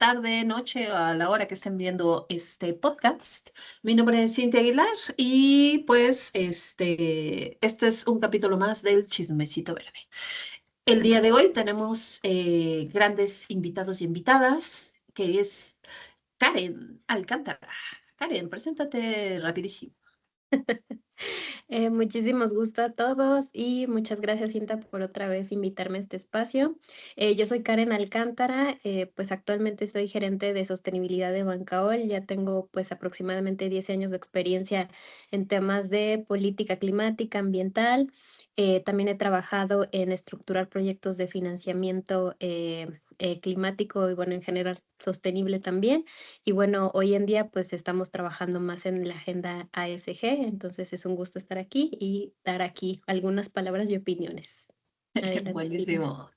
tarde, noche, a la hora que estén viendo este podcast. Mi nombre es Cintia Aguilar y pues este es un capítulo más del Chismecito Verde. El día de hoy tenemos grandes invitados y invitadas, que es Karen Alcántara. Karen, preséntate rapidísimo. Muchísimos gusto a todos y muchas gracias, Cinta, por otra vez invitarme a este espacio. Yo soy Karen Alcántara, pues actualmente soy gerente de sostenibilidad de Bancaol. Ya tengo pues aproximadamente 10 años de experiencia en temas de política climática, ambiental. También he trabajado en estructurar proyectos de financiamiento climático y bueno, en general sostenible también. Y bueno, hoy en día pues estamos trabajando más en la agenda ASG, entonces es un gusto estar aquí y dar aquí algunas palabras y opiniones. Adelante, Cindy. Buenísimo.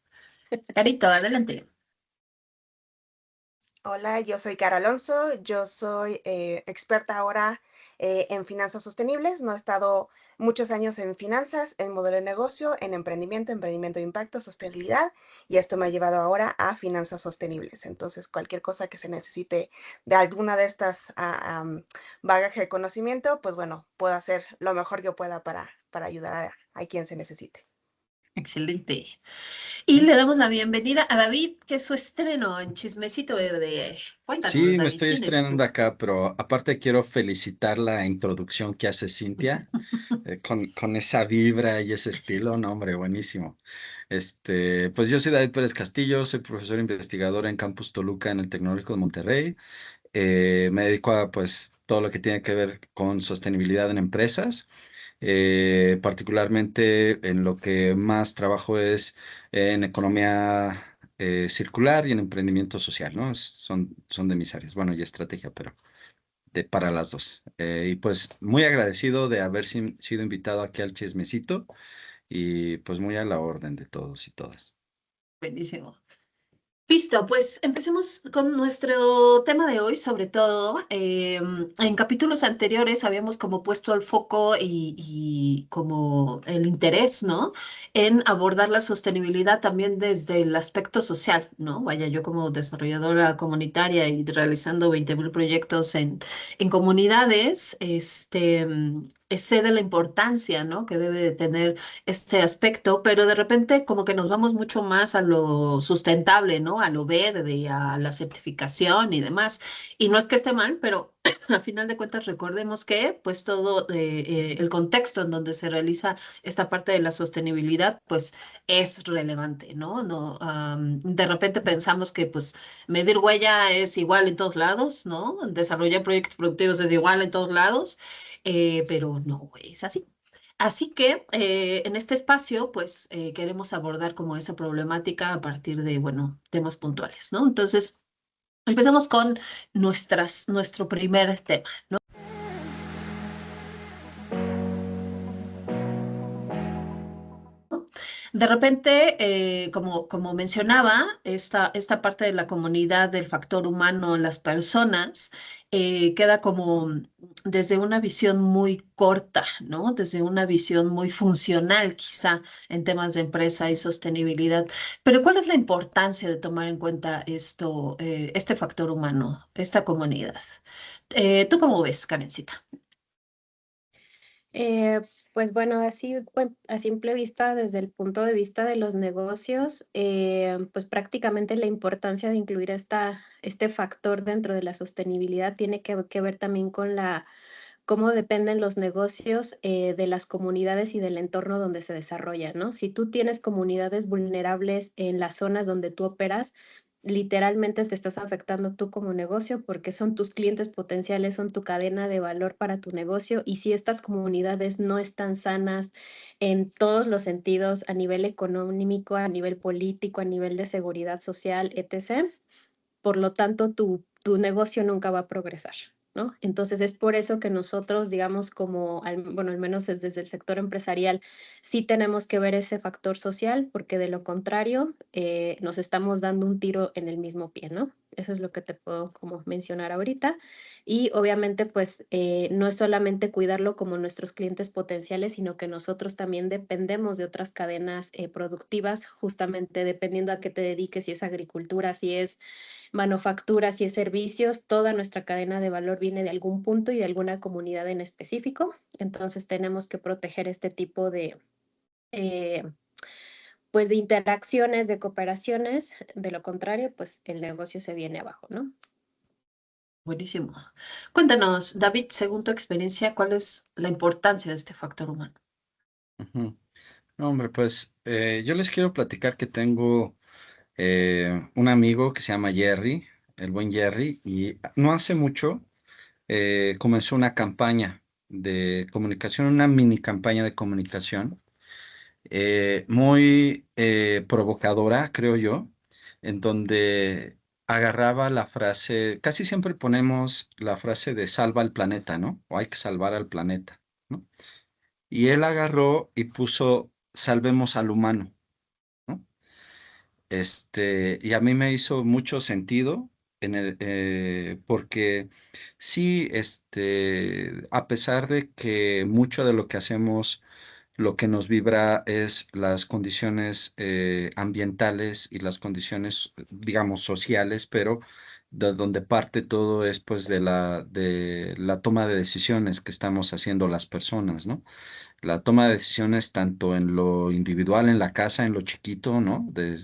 Carito, adelante. Hola, yo soy Cara Alonso, yo soy experta ahora en finanzas sostenibles. No he estado muchos años en finanzas, en modelo de negocio, en emprendimiento de impacto, sostenibilidad, y esto me ha llevado ahora a finanzas sostenibles. Entonces, cualquier cosa que se necesite de alguna de estas bagaje de conocimiento, pues bueno, puedo hacer lo mejor que pueda para ayudar a quien se necesite. Excelente. Y le damos la bienvenida a David, que es su estreno en Chismecito Verde. Cuéntanos, Sí, me David, estoy ¿quién eres estrenando tú? acá, pero aparte quiero felicitar la introducción que hace Cintia, con esa vibra y ese estilo, no, hombre, buenísimo. Pues yo soy David Pérez Castillo, soy profesor investigador en Campus Toluca en el Tecnológico de Monterrey. Me dedico a pues todo lo que tiene que ver con sostenibilidad en empresas. Particularmente en lo que más trabajo es en economía circular y en emprendimiento social, ¿no? Son de mis áreas, bueno, y estrategia, pero para las dos. Y pues muy agradecido de haber sido invitado aquí al chismecito y pues muy a la orden de todos y todas. Buenísimo. Listo, pues empecemos con nuestro tema de hoy, sobre todo. En capítulos anteriores habíamos como puesto el foco y como el interés, ¿no? En abordar la sostenibilidad también desde el aspecto social, ¿no? Vaya, yo como desarrolladora comunitaria y realizando 20.000 proyectos en comunidades, sé de la importancia, ¿no? Que debe de tener este aspecto, pero de repente como que nos vamos mucho más a lo sustentable, ¿no? A lo verde, a la certificación y demás. Y no es que esté mal, pero a final de cuentas recordemos que pues todo el contexto en donde se realiza esta parte de la sostenibilidad pues es relevante, ¿no? No, de repente pensamos que pues medir huella es igual en todos lados, ¿no? Desarrollar proyectos productivos es igual en todos lados, pero no es así. Así que en este espacio, pues queremos abordar como esa problemática a partir de, bueno, temas puntuales, ¿no? Entonces, empecemos con nuestro primer tema. De repente, como mencionaba, esta parte de la comunidad del factor humano, las personas, queda como desde una visión muy corta, ¿no? Desde una visión muy funcional, quizá, en temas de empresa y sostenibilidad. Pero ¿cuál es la importancia de tomar en cuenta esto, este factor humano, esta comunidad? ¿Tú cómo ves, Karencita? Eh, pues bueno, así a simple vista, desde el punto de vista de los negocios, pues prácticamente la importancia de incluir este factor dentro de la sostenibilidad tiene que ver también con cómo dependen los negocios de las comunidades y del entorno donde se desarrollan, ¿no? Si tú tienes comunidades vulnerables en las zonas donde tú operas, literalmente te estás afectando tú como negocio porque son tus clientes potenciales, son tu cadena de valor para tu negocio, y si estas comunidades no están sanas en todos los sentidos, a nivel económico, a nivel político, a nivel de seguridad social, etc., por lo tanto, tu negocio nunca va a progresar, ¿no? Entonces, es por eso que nosotros, digamos, bueno, al menos desde el sector empresarial, sí tenemos que ver ese factor social, porque de lo contrario, nos estamos dando un tiro en el mismo pie, ¿no? Eso es lo que te puedo como mencionar ahorita. Y obviamente, pues, no es solamente cuidarlo como nuestros clientes potenciales, sino que nosotros también dependemos de otras cadenas productivas, justamente dependiendo a qué te dediques, si es agricultura, si es manufactura, si es servicios, toda nuestra cadena de valor viene de algún punto y de alguna comunidad en específico. Entonces tenemos que proteger este tipo de, eh, pues de interacciones, de cooperaciones. De lo contrario, pues el negocio se viene abajo, ¿no? Buenísimo. Cuéntanos, David, según tu experiencia, ¿cuál es la importancia de este factor humano? Ujú. No, hombre, pues yo les quiero platicar que tengo un amigo que se llama Jerry, el buen Jerry, y no hace mucho comenzó una campaña de comunicación, una mini campaña de comunicación muy provocadora, creo yo, en donde agarraba la frase, casi siempre ponemos la frase de salva al planeta, ¿no? O hay que salvar al planeta, ¿no? Y él agarró y puso salvemos al humano, ¿no? Y a mí me hizo mucho sentido porque sí, a pesar de que mucho de lo que hacemos, lo que nos vibra es las condiciones ambientales y las condiciones, digamos, sociales, pero de donde parte todo es pues de la toma de decisiones que estamos haciendo las personas, ¿no? La toma de decisiones tanto en lo individual, en la casa, en lo chiquito, ¿no? De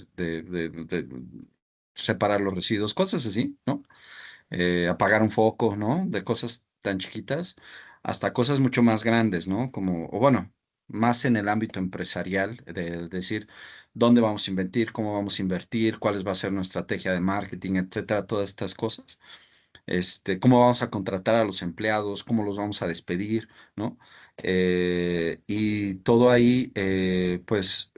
separar los residuos, cosas así, ¿no? Apagar un foco, ¿no? De cosas tan chiquitas hasta cosas mucho más grandes, ¿no? Como, o bueno, más en el ámbito empresarial, de decir dónde vamos a invertir, cómo vamos a invertir, cuál va a ser nuestra estrategia de marketing, etcétera, todas estas cosas. Cómo vamos a contratar a los empleados, cómo los vamos a despedir, ¿no? Y todo ahí, pues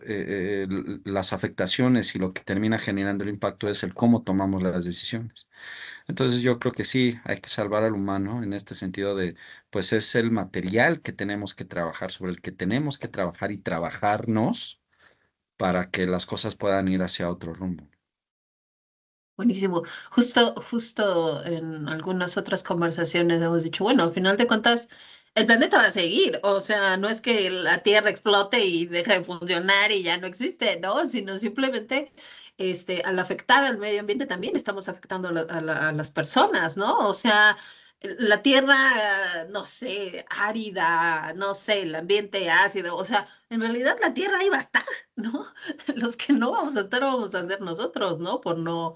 las afectaciones y lo que termina generando el impacto es el cómo tomamos las decisiones. Entonces yo creo que sí, hay que salvar al humano en este sentido de, pues es el material que tenemos que trabajar, sobre el que tenemos que trabajar y trabajarnos para que las cosas puedan ir hacia otro rumbo. Buenísimo. Justo en algunas otras conversaciones hemos dicho, bueno, al final de cuentas, el planeta va a seguir. O sea, no es que la Tierra explote y deje de funcionar y ya no existe, ¿no? Sino simplemente, al afectar al medio ambiente también estamos afectando a las personas, ¿no? O sea, la Tierra, no sé, árida, no sé, el ambiente ácido. O sea, en realidad la Tierra ahí va a estar, ¿no? Los que no vamos a estar vamos a ser nosotros, ¿no? Por no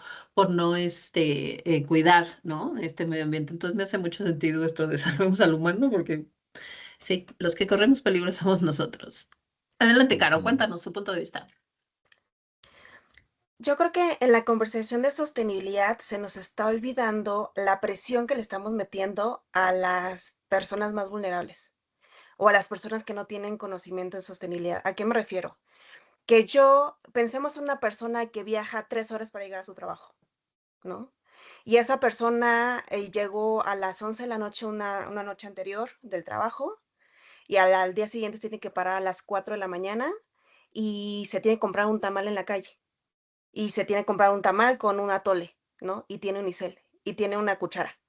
cuidar, ¿no? Este medio ambiente. Entonces me hace mucho sentido esto de salvemos al humano, porque sí, los que corremos peligro somos nosotros. Adelante, Caro, Ujú. cuéntanos tu punto de vista. Yo creo que en la conversación de sostenibilidad se nos está olvidando la presión que le estamos metiendo a las personas más vulnerables o a las personas que no tienen conocimiento de sostenibilidad. ¿A qué me refiero? Que pensemos en una persona que viaja 3 horas para llegar a su trabajo, ¿no? Y esa persona llegó a las 11 de la noche, una noche anterior del trabajo, y al día siguiente se tiene que parar a las 4 de la mañana y se tiene que comprar un tamal en la calle. Y se tiene que comprar un tamal con un atole, ¿no? Y tiene unicel, y tiene una cuchara.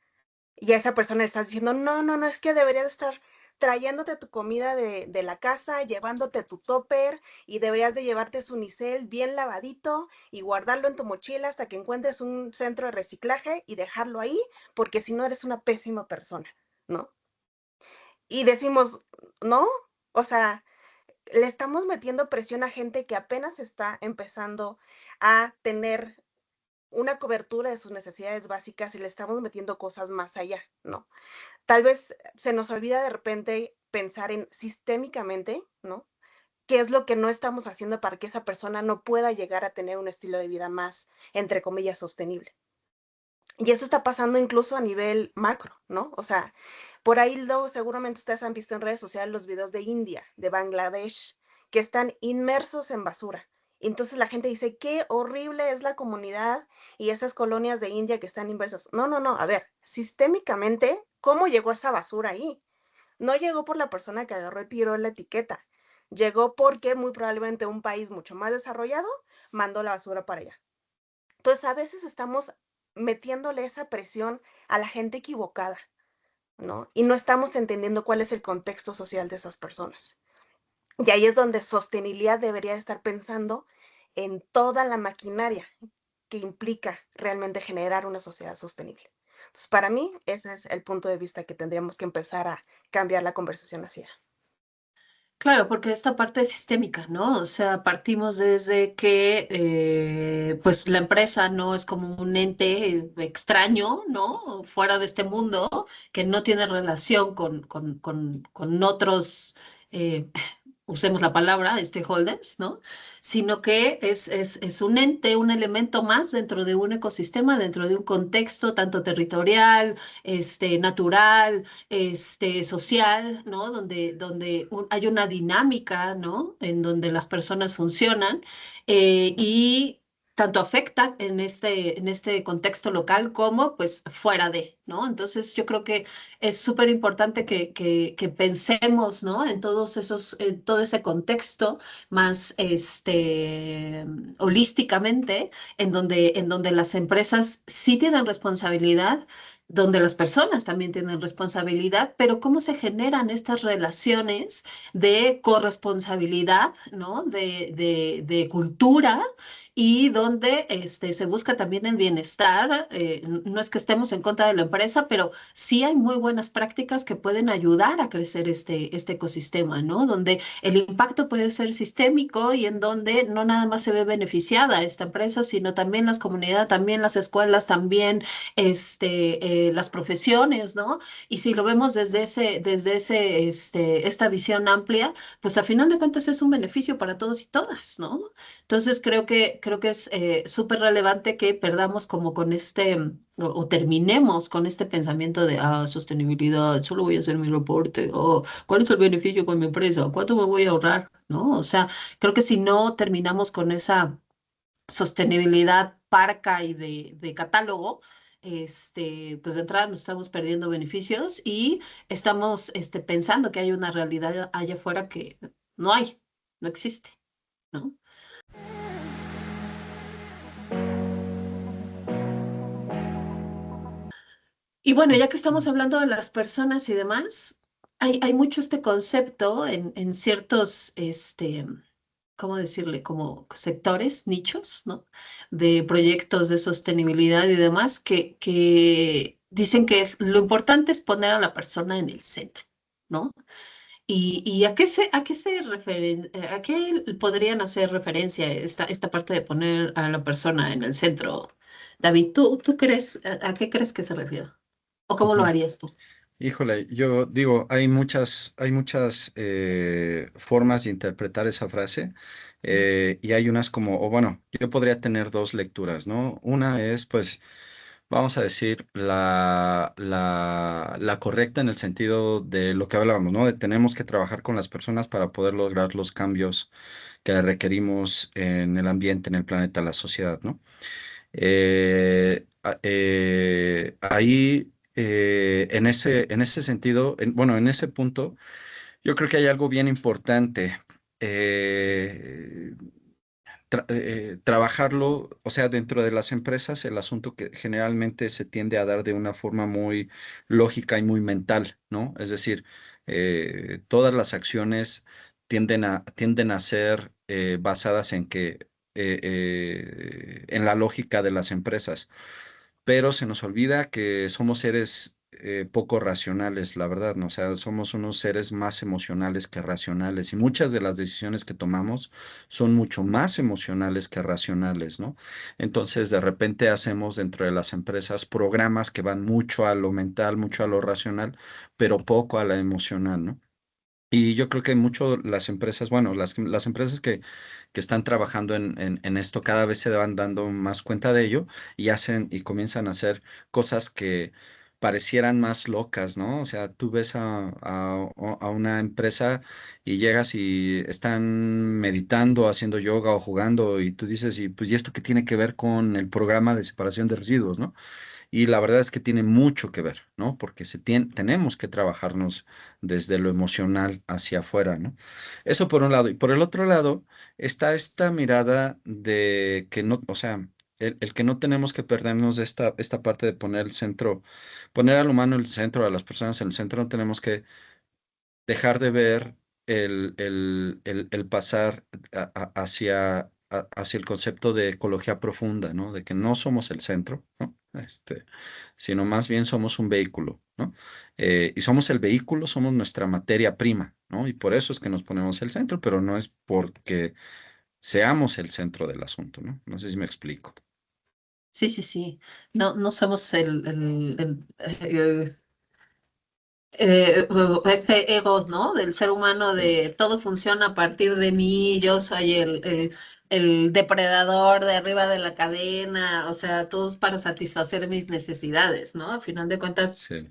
Y a esa persona le estás diciendo: "No, no, no, es que deberías estar trayéndote tu comida de la casa, llevándote tu tóper, y deberías de llevarte su unicel bien lavadito y guardarlo en tu mochila hasta que encuentres un centro de reciclaje y dejarlo ahí, porque si no eres una pésima persona", ¿no? Y decimos: "No", o sea, le estamos metiendo presión a gente que apenas está empezando a tener una cobertura de sus necesidades básicas y le estamos metiendo cosas más allá, ¿no? Tal vez se nos olvida de repente pensar en sistémicamente, ¿no? ¿Qué es lo que no estamos haciendo para que esa persona no pueda llegar a tener un estilo de vida más, entre comillas, sostenible? Y eso está pasando incluso a nivel macro, ¿no? O sea, por ahí luego seguramente ustedes han visto en redes sociales los videos de India, de Bangladesh, que están inmersos en basura. Entonces la gente dice, qué horrible es la comunidad y esas colonias de India que están inversas. No, no, no, a ver, sistémicamente, ¿cómo llegó esa basura ahí? No llegó por la persona que agarró y tiró la etiqueta. Llegó porque muy probablemente un país mucho más desarrollado mandó la basura para allá. Entonces, a veces estamos metiéndole esa presión a la gente equivocada, ¿no? Y no estamos entendiendo cuál es el contexto social de esas personas. Y ahí es donde sostenibilidad debería estar pensando en toda la maquinaria que implica realmente generar una sociedad sostenible. Entonces, para mí, ese es el punto de vista que tendríamos que empezar a cambiar la conversación hacia. Claro, porque esta parte es sistémica, ¿no? O sea, partimos desde que pues la empresa no es como un ente extraño, ¿no? Fuera de este mundo, que no tiene relación con otros, eh, usemos la palabra, stakeholders, ¿no? Sino que es un ente, un elemento más dentro de un ecosistema, dentro de un contexto tanto territorial, natural, social, ¿no? Donde hay una dinámica, ¿no? En donde las personas funcionan y tanto afecta en este contexto local como pues fuera de, ¿no? Entonces yo creo que es súper importante que pensemos, ¿no? En todos esos, todo ese contexto más holísticamente, en donde las empresas sí tienen responsabilidad, donde las personas también tienen responsabilidad, pero cómo se generan estas relaciones de corresponsabilidad, ¿no? De cultura y donde se busca también el bienestar. No es que estemos en contra de la empresa, pero sí hay muy buenas prácticas que pueden ayudar a crecer este ecosistema, ¿no? Donde el impacto puede ser sistémico y en donde no nada más se ve beneficiada esta empresa, sino también las comunidades, también las escuelas, también las profesiones, ¿no? Y si lo vemos esta visión amplia, pues a final de cuentas es un beneficio para todos y todas, ¿no? Entonces creo que es súper relevante que perdamos como con o terminemos con este pensamiento de, sostenibilidad, solo voy a hacer mi reporte, o ¿cuál es el beneficio con mi empresa? ¿Cuánto me voy a ahorrar? ¿No? O sea, creo que si no terminamos con esa sostenibilidad parca y de catálogo, pues de entrada nos estamos perdiendo beneficios y estamos pensando que hay una realidad allá afuera que no hay, no existe, ¿no? Y bueno, ya que estamos hablando de las personas y demás, hay mucho este concepto en ciertos, ¿cómo decirle? Como sectores, nichos, ¿no? De proyectos de sostenibilidad y demás, que dicen que lo importante es poner a la persona en el centro, ¿no? ¿Y a qué podrían hacer referencia esta parte de poner a la persona en el centro? David, ¿tú crees, a qué crees que se refiere? ¿O cómo lo Ujú. harías tú? Híjole, yo digo, hay muchas formas de interpretar esa frase y hay unas como, o bueno, yo podría tener dos lecturas, ¿no? Una es, pues, vamos a decir, la correcta en el sentido de lo que hablábamos, ¿no? De tenemos que trabajar con las personas para poder lograr los cambios que requerimos en el ambiente, en el planeta, la sociedad, ¿no? Ahí, en ese sentido, bueno, en ese punto, yo creo que hay algo bien importante. eh, Trabajarlo, o sea, dentro de las empresas, el asunto que generalmente se tiende a dar de una forma muy lógica y muy mental, ¿no? Es decir, todas las acciones tienden a ser basadas en la lógica de las empresas, pero se nos olvida que somos seres poco racionales, la verdad, ¿no? O sea, somos unos seres más emocionales que racionales y muchas de las decisiones que tomamos son mucho más emocionales que racionales, ¿no? Entonces, de repente hacemos dentro de las empresas programas que van mucho a lo mental, mucho a lo racional, pero poco a la emocional, ¿no? Y yo creo que mucho las empresas, bueno, las empresas que están trabajando en esto cada vez se van dando más cuenta de ello y hacen y comienzan a hacer cosas que parecieran más locas, ¿no? O sea, tú ves a una empresa y llegas y están meditando, haciendo yoga o jugando y tú dices, y pues, ¿y esto qué tiene que ver con el programa de separación de residuos, ¿no? Y la verdad es que tiene mucho que ver, ¿no? Porque tenemos que trabajarnos desde lo emocional hacia afuera, ¿no? Eso por un lado. Y por el otro lado está esta mirada de que no, o sea, el que no tenemos que perdernos de esta parte de poner el centro, poner al humano en el centro, a las personas en el centro, no tenemos que dejar de ver el pasar hacia el concepto de ecología profunda, ¿no? De que no somos el centro, ¿no? Sino más bien somos un vehículo, ¿no? Y somos el vehículo, somos nuestra materia prima, ¿no? Y por eso es que nos ponemos el centro, pero no es porque seamos el centro del asunto, ¿no? No sé si me explico. Sí, sí, sí. No, no somos este ego, ¿no? Del ser humano de todo funciona a partir de mí, yo soy el depredador de arriba de la cadena, o sea, todo es para satisfacer mis necesidades, ¿no? A final de cuentas, Sí.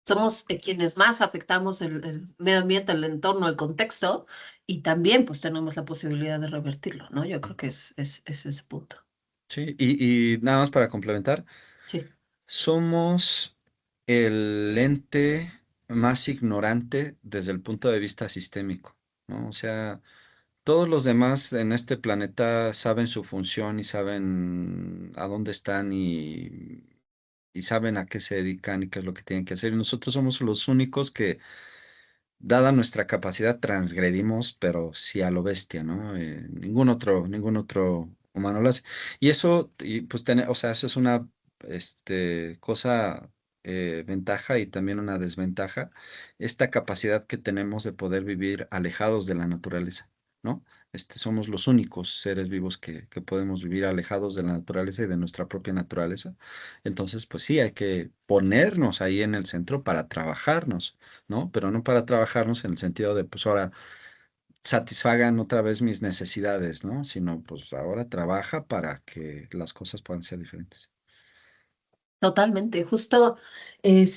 somos quienes más afectamos el medio ambiente, el entorno, el contexto, y también pues tenemos la posibilidad de revertirlo, ¿no? Yo creo que es ese punto. Sí, y nada más para complementar, Sí. somos el ente más ignorante desde el punto de vista sistémico, ¿no? O sea, todos los demás en este planeta saben su función y saben a dónde están y saben a qué se dedican y qué es lo que tienen que hacer. Y nosotros somos los únicos que, dada nuestra capacidad, transgredimos, pero sí a lo bestia, ¿no? Ningún otro humano lo hace. Y eso, y pues, o sea, eso es una cosa, ventaja y también una desventaja, esta capacidad que tenemos de poder vivir alejados de la naturaleza, ¿no? Somos los únicos seres vivos que podemos vivir alejados de la naturaleza y de nuestra propia naturaleza. Entonces, pues sí, hay que ponernos ahí en el centro para trabajarnos, ¿no? Pero no para trabajarnos en el sentido de, pues ahora satisfagan otra vez mis necesidades, ¿no? Sino, pues ahora trabaja para que las cosas puedan ser diferentes. Totalmente, justo en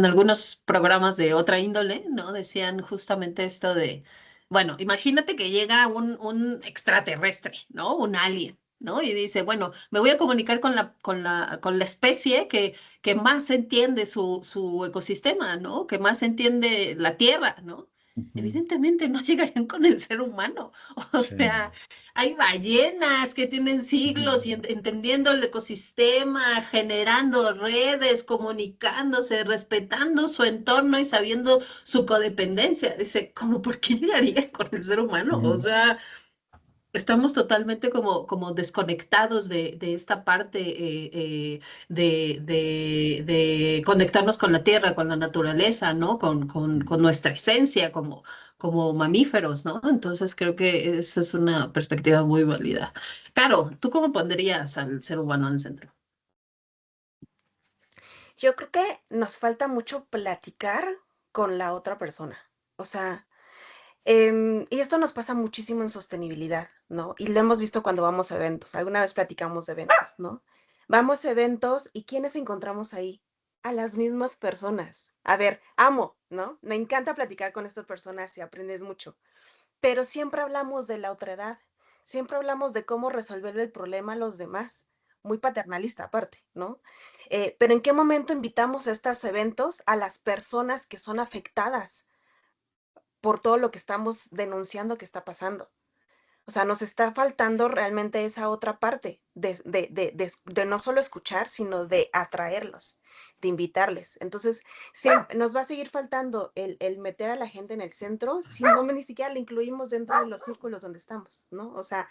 algunos programas de otra índole, ¿no? Decían justamente esto de, bueno, imagínate que llega un extraterrestre, ¿no? Un alien, ¿no? Y dice, bueno, me voy a comunicar con la especie que más entiende su ecosistema, ¿no? Que más entiende la Tierra, ¿no? Ujú. Evidentemente no llegarían con el ser humano. O Sí. sea, hay ballenas que tienen siglos y Ujú. entendiendo el ecosistema, generando redes, comunicándose, respetando su entorno y sabiendo su codependencia. Dice, ¿cómo por qué llegaría con el ser humano? O Ujú. sea, estamos totalmente como desconectados de esta parte de conectarnos con la tierra, con la naturaleza, ¿no? Con nuestra esencia como mamíferos, ¿no? Entonces creo que esa es una perspectiva muy válida. Caro, ¿tú cómo pondrías al ser humano en el centro? Yo creo que nos falta mucho platicar con la otra persona. O sea, y esto nos pasa muchísimo en sostenibilidad, ¿no? Y lo hemos visto cuando vamos a eventos. Alguna vez platicamos de eventos, ¿no? Vamos a eventos y ¿quiénes encontramos ahí? A las mismas personas. A ver, amo, ¿no? Me encanta platicar con estas personas y aprendes mucho. Pero siempre hablamos de la otredad, siempre hablamos de cómo resolver el problema a los demás, muy paternalista aparte, ¿no? Pero ¿en qué momento invitamos a estos eventos a las personas que son afectadas por todo lo que estamos denunciando que está pasando? O sea, nos está faltando realmente esa otra parte de no solo escuchar, sino de atraerlos, de invitarles. Entonces, nos va a seguir faltando el meter a la gente en el centro si no ni siquiera la incluimos dentro de los círculos donde estamos, ¿no? O sea,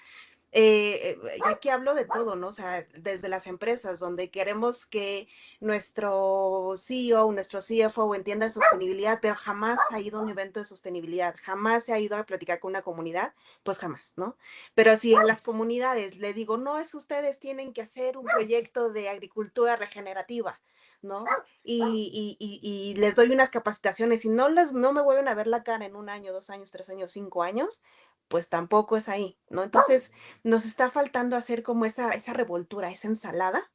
y aquí hablo de todo, ¿no? O sea, desde las empresas, donde queremos que nuestro CEO, nuestro CFO entienda sostenibilidad, pero jamás ha ido a un evento de sostenibilidad, jamás se ha ido a platicar con una comunidad, pues jamás, ¿no? Pero si a las comunidades le digo, no, es que ustedes tienen que hacer un proyecto de agricultura regenerativa, ¿no? Y les doy unas capacitaciones y no me vuelven a ver la cara en 1 año, 2 años, 3 años, 5 años, pues tampoco es ahí, ¿no? Entonces, nos está faltando hacer como esa revoltura, esa ensalada,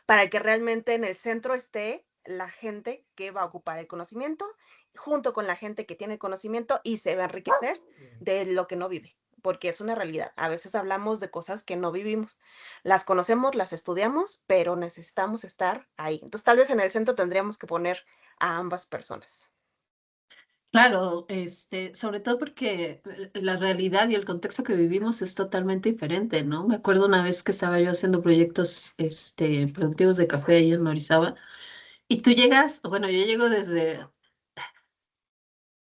para que realmente en el centro esté la gente que va a ocupar el conocimiento, junto con la gente que tiene conocimiento y se va a enriquecer de lo que no vive, porque es una realidad. A veces hablamos de cosas que no vivimos. Las conocemos, las estudiamos, pero necesitamos estar ahí. Entonces, tal vez en el centro tendríamos que poner a ambas personas. Claro, sobre todo porque la realidad y el contexto que vivimos es totalmente diferente, ¿no? Me acuerdo una vez que estaba yo haciendo proyectos, productivos de café ahí en Orizaba, y tú llegas, bueno, yo llego desde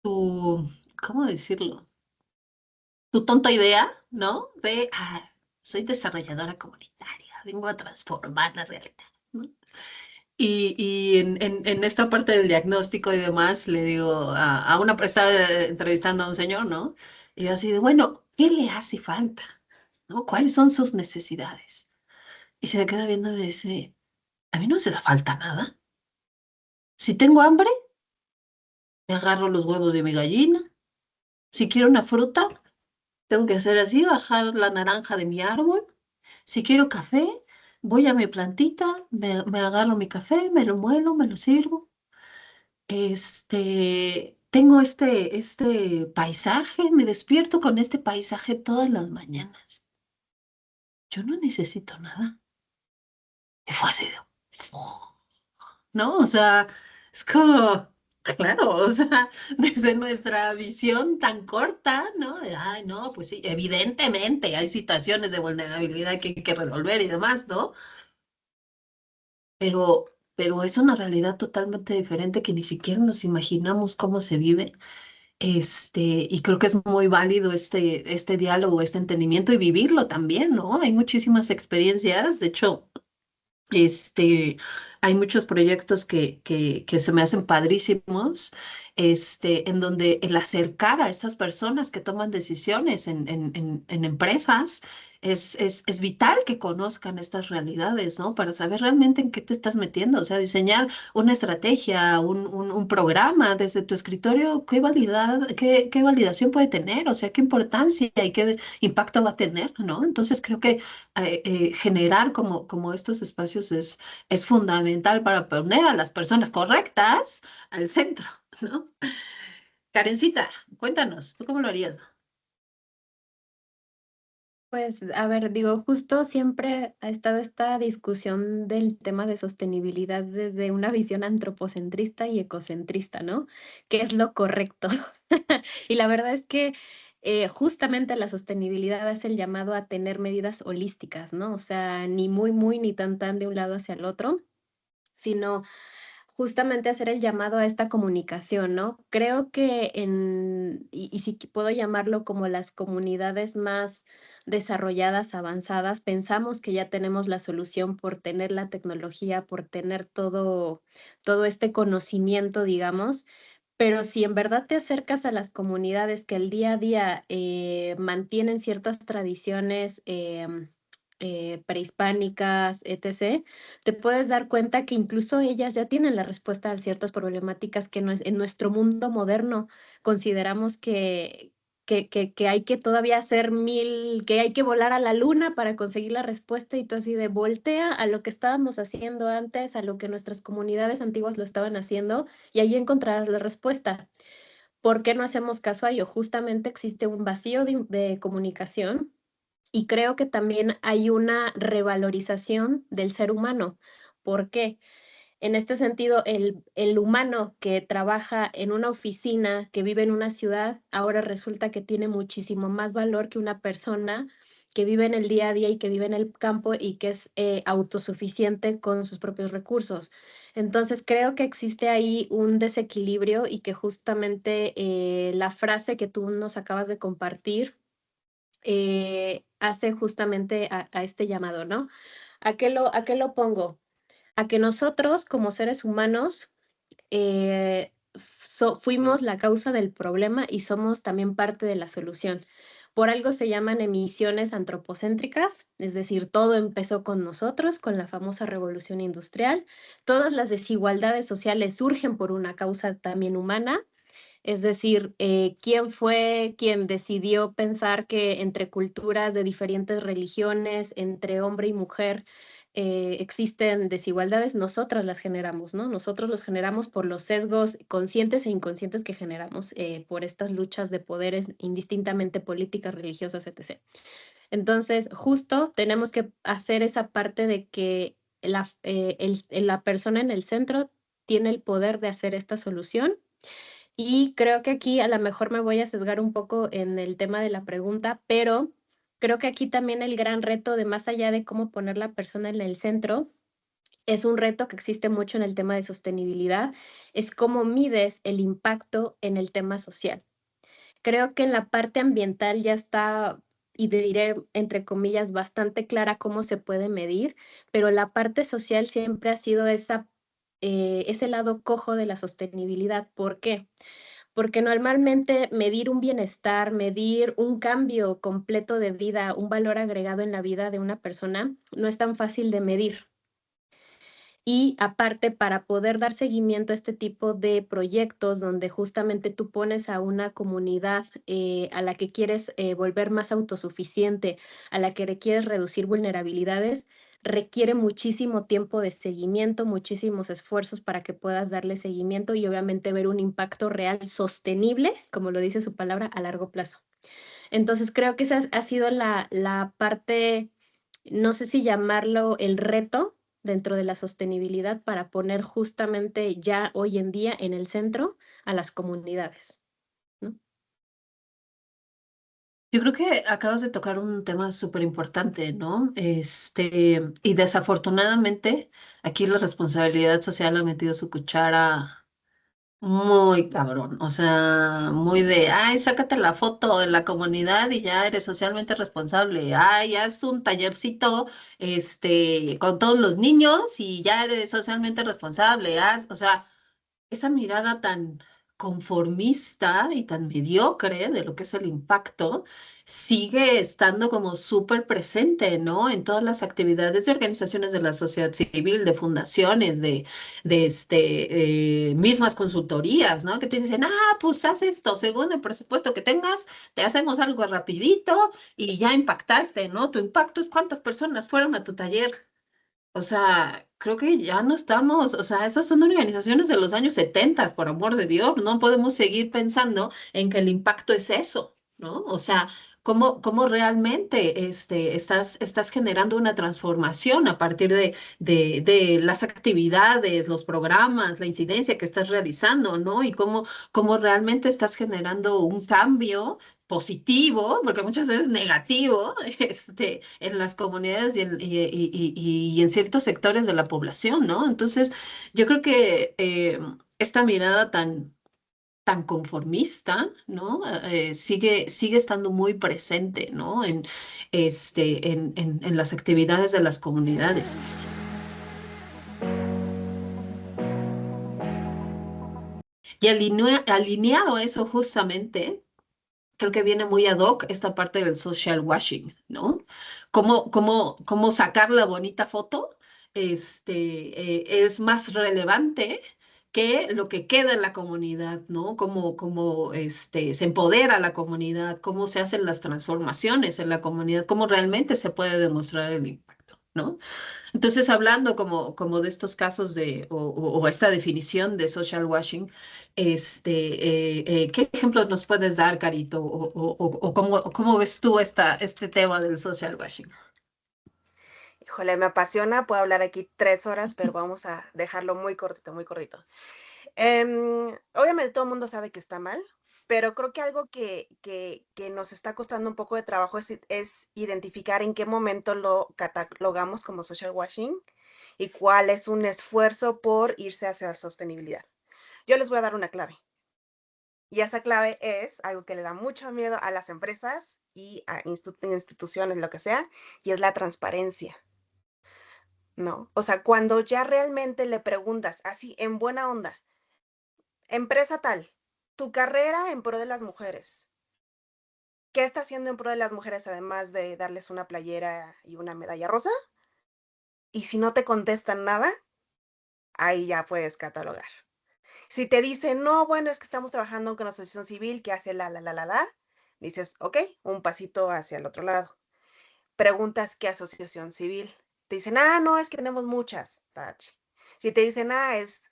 tu, ¿cómo decirlo? Tu tonta idea, ¿no? De, soy desarrolladora comunitaria, vengo a transformar la realidad, ¿no? Y en esta parte del diagnóstico y demás, le digo a una, estaba entrevistando a un señor, ¿no? Y yo así de, bueno, ¿qué le hace falta? ¿No? ¿Cuáles son sus necesidades? Y se me queda viendo y me dice, a mí no se le falta nada. Si tengo hambre, me agarro los huevos de mi gallina. Si quiero una fruta, tengo que hacer así, bajar la naranja de mi árbol. Si quiero café, voy a mi plantita, me agarro mi café, me lo muelo, me lo sirvo. Tengo este paisaje, me despierto con este paisaje todas las mañanas. Yo no necesito nada. Y fue así de, "Oh", ¿no? O sea, es como, claro, o sea, desde nuestra visión tan corta, ¿no? De, ay, no, pues sí, evidentemente hay situaciones de vulnerabilidad que hay que resolver y demás, ¿no? Pero, pero es una realidad totalmente diferente que ni siquiera nos imaginamos cómo se vive. Y creo que es muy válido este diálogo, este entendimiento y vivirlo también, ¿no? Hay muchísimas experiencias, de hecho, hay muchos proyectos que se me hacen padrísimos, en donde el acercar a estas personas que toman decisiones en empresas es vital que conozcan estas realidades, ¿no? Para saber realmente en qué te estás metiendo, o sea, diseñar una estrategia, un programa desde tu escritorio, qué validación puede tener, o sea, qué importancia y qué impacto va a tener, ¿no? Entonces creo que generar como estos espacios es fundamental para poner a las personas correctas al centro, ¿no? Karencita, cuéntanos, ¿tú cómo lo harías? Pues, a ver, digo, justo siempre ha estado esta discusión del tema de sostenibilidad desde una visión antropocentrista y ecocentrista, ¿no? ¿Qué es lo correcto? Y la verdad es que justamente la sostenibilidad es el llamado a tener medidas holísticas, ¿no? O sea, ni muy, muy, ni tan, tan de un lado hacia el otro, sino justamente hacer el llamado a esta comunicación, ¿no? Creo que y si puedo llamarlo como las comunidades más desarrolladas, avanzadas, pensamos que ya tenemos la solución por tener la tecnología, por tener todo este conocimiento, digamos, pero si en verdad te acercas a las comunidades que el día a día mantienen ciertas tradiciones prehispánicas, etc., te puedes dar cuenta que incluso ellas ya tienen la respuesta a ciertas problemáticas que en nuestro mundo moderno consideramos que hay que todavía hacer que hay que volar a la luna para conseguir la respuesta y tú así de voltea a lo que estábamos haciendo antes, a lo que nuestras comunidades antiguas lo estaban haciendo y ahí encontrarás la respuesta. ¿Por qué no hacemos caso a ello? Justamente existe un vacío de comunicación y creo que también hay una revalorización del ser humano. ¿Por qué? En este sentido, el humano que trabaja en una oficina, que vive en una ciudad, ahora resulta que tiene muchísimo más valor que una persona que vive en el día a día y que vive en el campo y que es autosuficiente con sus propios recursos. Entonces, creo que existe ahí un desequilibrio y que justamente la frase que tú nos acabas de compartir hace justamente a este llamado, ¿no? A qué lo pongo? A que nosotros como seres humanos fuimos la causa del problema y somos también parte de la solución. Por algo se llaman emisiones antropocéntricas, es decir, todo empezó con nosotros, con la famosa revolución industrial. Todas las desigualdades sociales surgen por una causa también humana, es decir, ¿quién fue quien decidió pensar que entre culturas de diferentes religiones, entre hombre y mujer, existen desigualdades? Nosotras las generamos, ¿no? Nosotros los generamos por los sesgos conscientes e inconscientes que generamos por estas luchas de poderes indistintamente políticas, religiosas, etc. Entonces, justo tenemos que hacer esa parte de que la persona en el centro tiene el poder de hacer esta solución Y creo que aquí a lo mejor me voy a sesgar un poco en el tema de la pregunta, pero creo que aquí también el gran reto de más allá de cómo poner la persona en el centro, es un reto que existe mucho en el tema de sostenibilidad, es cómo mides el impacto en el tema social. Creo que en la parte ambiental ya está, y diré entre comillas, bastante clara cómo se puede medir, pero la parte social siempre ha sido ese lado cojo de la sostenibilidad. ¿Por qué? Porque normalmente medir un bienestar, medir un cambio completo de vida, un valor agregado en la vida de una persona, no es tan fácil de medir. Y aparte, para poder dar seguimiento a este tipo de proyectos donde justamente tú pones a una comunidad a la que quieres volver más autosuficiente, a la que quieres reducir vulnerabilidades, requiere muchísimo tiempo de seguimiento, muchísimos esfuerzos para que puedas darle seguimiento y obviamente ver un impacto real sostenible, como lo dice su palabra, a largo plazo. Entonces creo que esa ha sido la parte, no sé si llamarlo el reto dentro de la sostenibilidad para poner justamente ya hoy en día en el centro a las comunidades, ¿no? Yo creo que acabas de tocar un tema súper importante, ¿no? Y desafortunadamente aquí la responsabilidad social ha metido su cuchara muy cabrón, o sea, muy de, ay, sácate la foto en la comunidad y ya eres socialmente responsable, ay, haz un tallercito, con todos los niños y ya eres socialmente responsable, o sea, esa mirada tan conformista y tan mediocre de lo que es el impacto sigue estando como súper presente, ¿no? En todas las actividades de organizaciones de la sociedad civil, de fundaciones, de mismas consultorías, ¿no? Que te dicen, pues haz esto, según el presupuesto que tengas, te hacemos algo rapidito y ya impactaste, ¿no? Tu impacto es cuántas personas fueron a tu taller. O sea, creo que ya no estamos, o sea, esas son organizaciones de los años 70, por amor de Dios, no podemos seguir pensando en que el impacto es eso, ¿no? O sea, cómo realmente estás generando una transformación a partir de las actividades, los programas, la incidencia que estás realizando, ¿no? Y cómo realmente estás generando un cambio positivo, porque muchas veces negativo, en las comunidades y en ciertos sectores de la población, ¿no? Entonces, yo creo que esta mirada tan conformista, ¿no? Sigue estando muy presente, ¿no? En las actividades de las comunidades. Y alineado a eso justamente creo que viene muy ad hoc esta parte del social washing, ¿no? Cómo sacar la bonita foto es más relevante que lo que queda en la comunidad, ¿no? Cómo se empodera la comunidad, cómo se hacen las transformaciones en la comunidad, cómo realmente se puede demostrar el impacto, ¿no? Entonces, hablando como de estos casos o esta definición de social washing, ¿qué ejemplos nos puedes dar, Carito? O cómo ves tú este tema del social washing? Híjole, me apasiona, puedo hablar aquí 3 horas, pero vamos a dejarlo muy cortito, muy cortito. Obviamente todo el mundo sabe que está mal, pero creo que algo que nos está costando un poco de trabajo es identificar en qué momento lo catalogamos como social washing y cuál es un esfuerzo por irse hacia la sostenibilidad. Yo les voy a dar una clave. Y esa clave es algo que le da mucho miedo a las empresas y a instituciones, lo que sea, y es la transparencia, ¿no? O sea, cuando ya realmente le preguntas así en buena onda, empresa tal, tu carrera en pro de las mujeres, ¿qué está haciendo en pro de las mujeres además de darles una playera y una medalla rosa? Y si no te contestan nada, ahí ya puedes catalogar. Si te dicen, no, bueno, es que estamos trabajando con la asociación civil que hace la, dices, ok, un pasito hacia el otro lado. Preguntas qué asociación civil. Te dicen, no, es que tenemos muchas. Tache. Si te dicen, es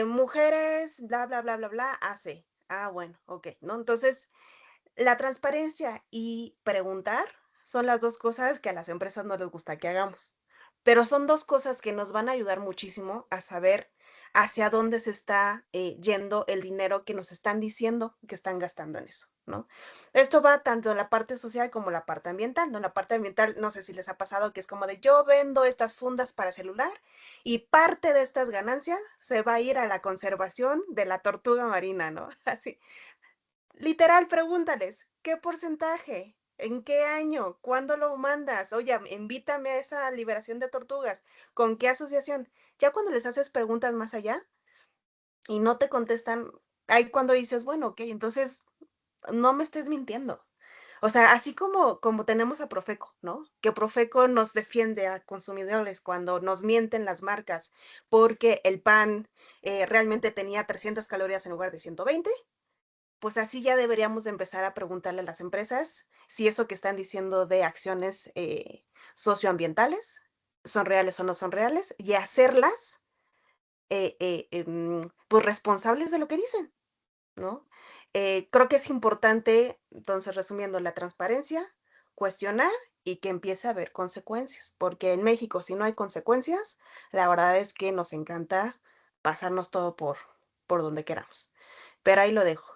mujeres, bla, bla, bla, bla, bla, hace. Bueno, ok, ¿no? Entonces, la transparencia y preguntar son las dos cosas que a las empresas no les gusta que hagamos. Pero son dos cosas que nos van a ayudar muchísimo a saber hacia dónde se está yendo el dinero que nos están diciendo que están gastando en eso, ¿no? Esto va tanto en la parte social como en la parte ambiental, ¿no? La parte ambiental, no sé si les ha pasado que es como de yo vendo estas fundas para celular y parte de estas ganancias se va a ir a la conservación de la tortuga marina, ¿no? Así, literal, pregúntales, ¿qué porcentaje? ¿En qué año? ¿Cuándo lo mandas? Oye, invítame a esa liberación de tortugas. ¿Con qué asociación? Ya cuando les haces preguntas más allá y no te contestan, ahí cuando dices, bueno, ok, entonces no me estés mintiendo. O sea, así como tenemos a Profeco, ¿no? Que Profeco nos defiende a consumidores cuando nos mienten las marcas porque el pan realmente tenía 300 calorías en lugar de 120, pues así ya deberíamos de empezar a preguntarle a las empresas si eso que están diciendo de acciones socioambientales son reales o no son reales y hacerlas pues responsables de lo que dicen, ¿no? Creo que es importante, entonces resumiendo, la transparencia, cuestionar y que empiece a haber consecuencias, porque en México si no hay consecuencias, la verdad es que nos encanta pasarnos todo por donde queramos. Pero ahí lo dejo.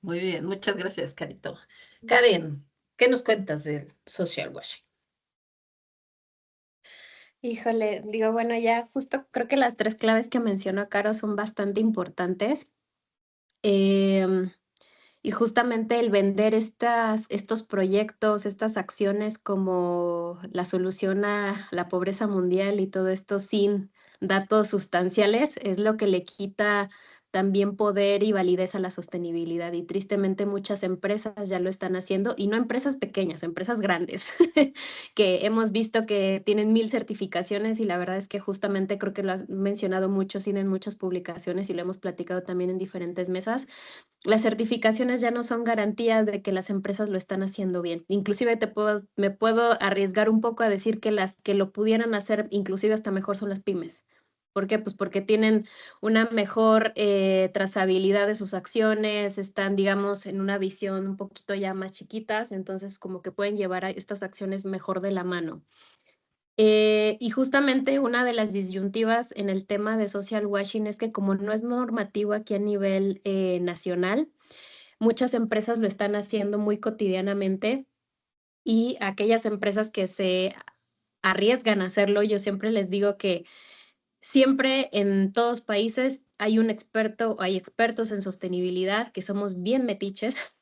Muy bien, muchas gracias, Carito. Karen, ¿qué nos cuentas del social washing? Híjole, digo, bueno, ya justo creo que las 3 claves que mencionó Caro son bastante importantes. Em, y justamente el vender estos proyectos, estas acciones como la solución a la pobreza mundial y todo esto sin datos sustanciales es lo que le quita también poder y validez a la sostenibilidad. Y tristemente muchas empresas ya lo están haciendo, y no empresas pequeñas, empresas grandes, que hemos visto que tienen 1000 certificaciones, y la verdad es que justamente creo que lo has mencionado mucho, en muchas publicaciones, y lo hemos platicado también en diferentes mesas. Las certificaciones ya no son garantías de que las empresas lo están haciendo bien. Inclusive me puedo arriesgar un poco a decir que las que lo pudieran hacer inclusive hasta mejor son las pymes. ¿Por qué? Pues porque tienen una mejor trazabilidad de sus acciones, están, digamos, en una visión un poquito ya más chiquitas, entonces como que pueden llevar a estas acciones mejor de la mano. Y justamente una de las disyuntivas en el tema de social washing es que como no es normativo aquí a nivel nacional, muchas empresas lo están haciendo muy cotidianamente, y aquellas empresas que se arriesgan a hacerlo, yo siempre les digo que siempre en todos países hay un experto o hay expertos en sostenibilidad que somos bien metiches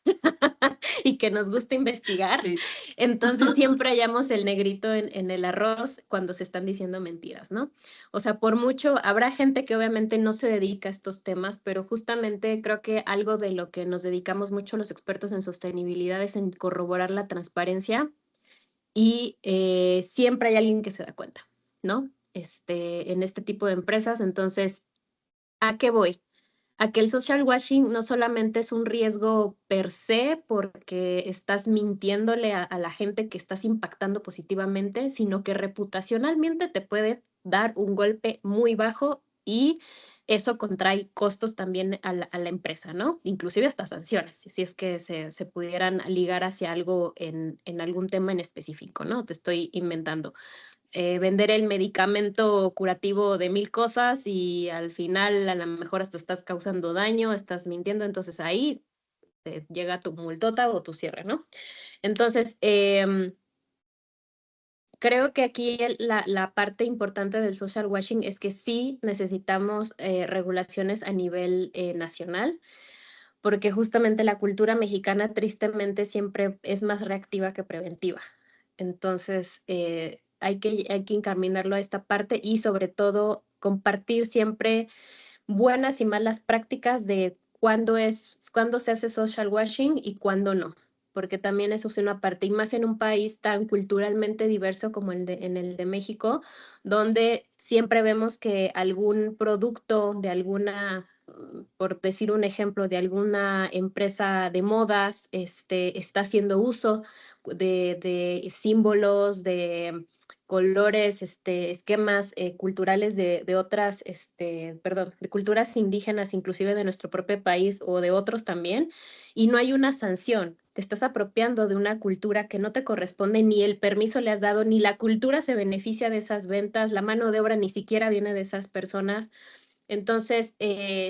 y que nos gusta investigar. Sí. Entonces siempre hallamos el negrito en el arroz cuando se están diciendo mentiras, ¿no? O sea, por mucho, habrá gente que obviamente no se dedica a estos temas, pero justamente creo que algo de lo que nos dedicamos mucho los expertos en sostenibilidad es en corroborar la transparencia, y siempre hay alguien que se da cuenta, ¿no? En este tipo de empresas. Entonces, ¿a qué voy? A que el social washing no solamente es un riesgo per se porque estás mintiéndole a la gente que estás impactando positivamente, sino que reputacionalmente te puede dar un golpe muy bajo, y eso contrae costos también a la empresa, ¿no? Inclusive hasta sanciones, si es que se pudieran ligar hacia algo en algún tema en específico, ¿no? Te estoy inventando. Vender el medicamento curativo de 1000 cosas y al final a lo mejor hasta estás causando daño, estás mintiendo, entonces ahí te llega tu multota o tu cierre, ¿no? Entonces, creo que aquí la parte importante del social washing es que sí necesitamos regulaciones a nivel nacional, porque justamente la cultura mexicana tristemente siempre es más reactiva que preventiva. Entonces, hay que encaminarlo a esta parte, y sobre todo compartir siempre buenas y malas prácticas de cuándo se hace social washing y cuándo no, porque también eso es una parte, y más en un país tan culturalmente diverso como en el de México, donde siempre vemos que algún producto de alguna, por decir un ejemplo, de alguna empresa de modas, está haciendo uso de símbolos, de colores, esquemas culturales de otras, perdón, de culturas indígenas, inclusive de nuestro propio país o de otros también, y no hay una sanción. te estás apropiando de una cultura que no te corresponde, ni el permiso le has dado, ni la cultura se beneficia de esas ventas, la mano de obra ni siquiera viene de esas personas. Entonces,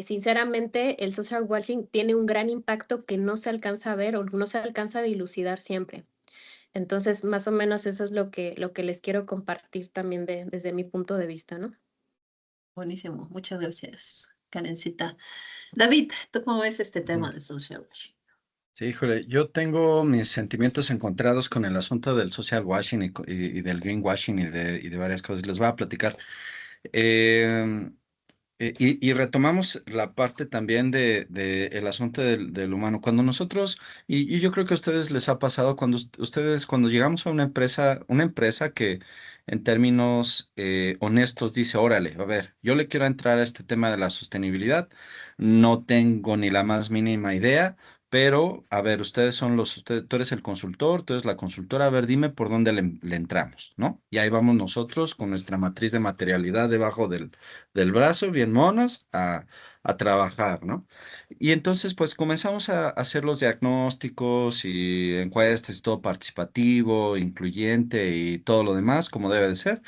sinceramente, el social washing tiene un gran impacto que no se alcanza a ver o no se alcanza a dilucidar siempre. Entonces, más o menos eso es lo que les quiero compartir también desde mi punto de vista, ¿no? Buenísimo, muchas gracias, Karencita. David, ¿tú cómo ves este Ujú. tema de social washing? Sí, híjole, yo tengo mis sentimientos encontrados con el asunto del social washing y del greenwashing y de varias cosas. Les voy a platicar. Em, y retomamos la parte también de el asunto del humano. Cuando nosotros, y yo creo que a ustedes les ha pasado, cuando ustedes, cuando llegamos a una empresa que en términos honestos dice, órale, a ver, yo le quiero entrar a este tema de la sostenibilidad, no tengo ni la más mínima idea. Pero, a ver, tú eres el consultor, tú eres la consultora, a ver, dime por dónde le entramos, ¿no? Y ahí vamos nosotros con nuestra matriz de materialidad debajo del brazo, bien monos, a trabajar, ¿no? Y entonces, pues comenzamos a hacer los diagnósticos y encuestas y todo participativo, incluyente y todo lo demás, como debe de ser.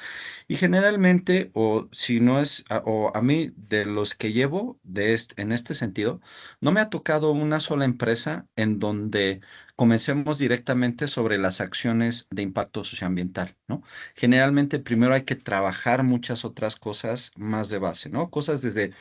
Y generalmente, o si no es, o a mí, de los que llevo en este sentido, no me ha tocado una sola empresa en donde comencemos directamente sobre las acciones de impacto socioambiental, ¿no? Generalmente primero hay que trabajar muchas otras cosas más de base, ¿no? Cosas desde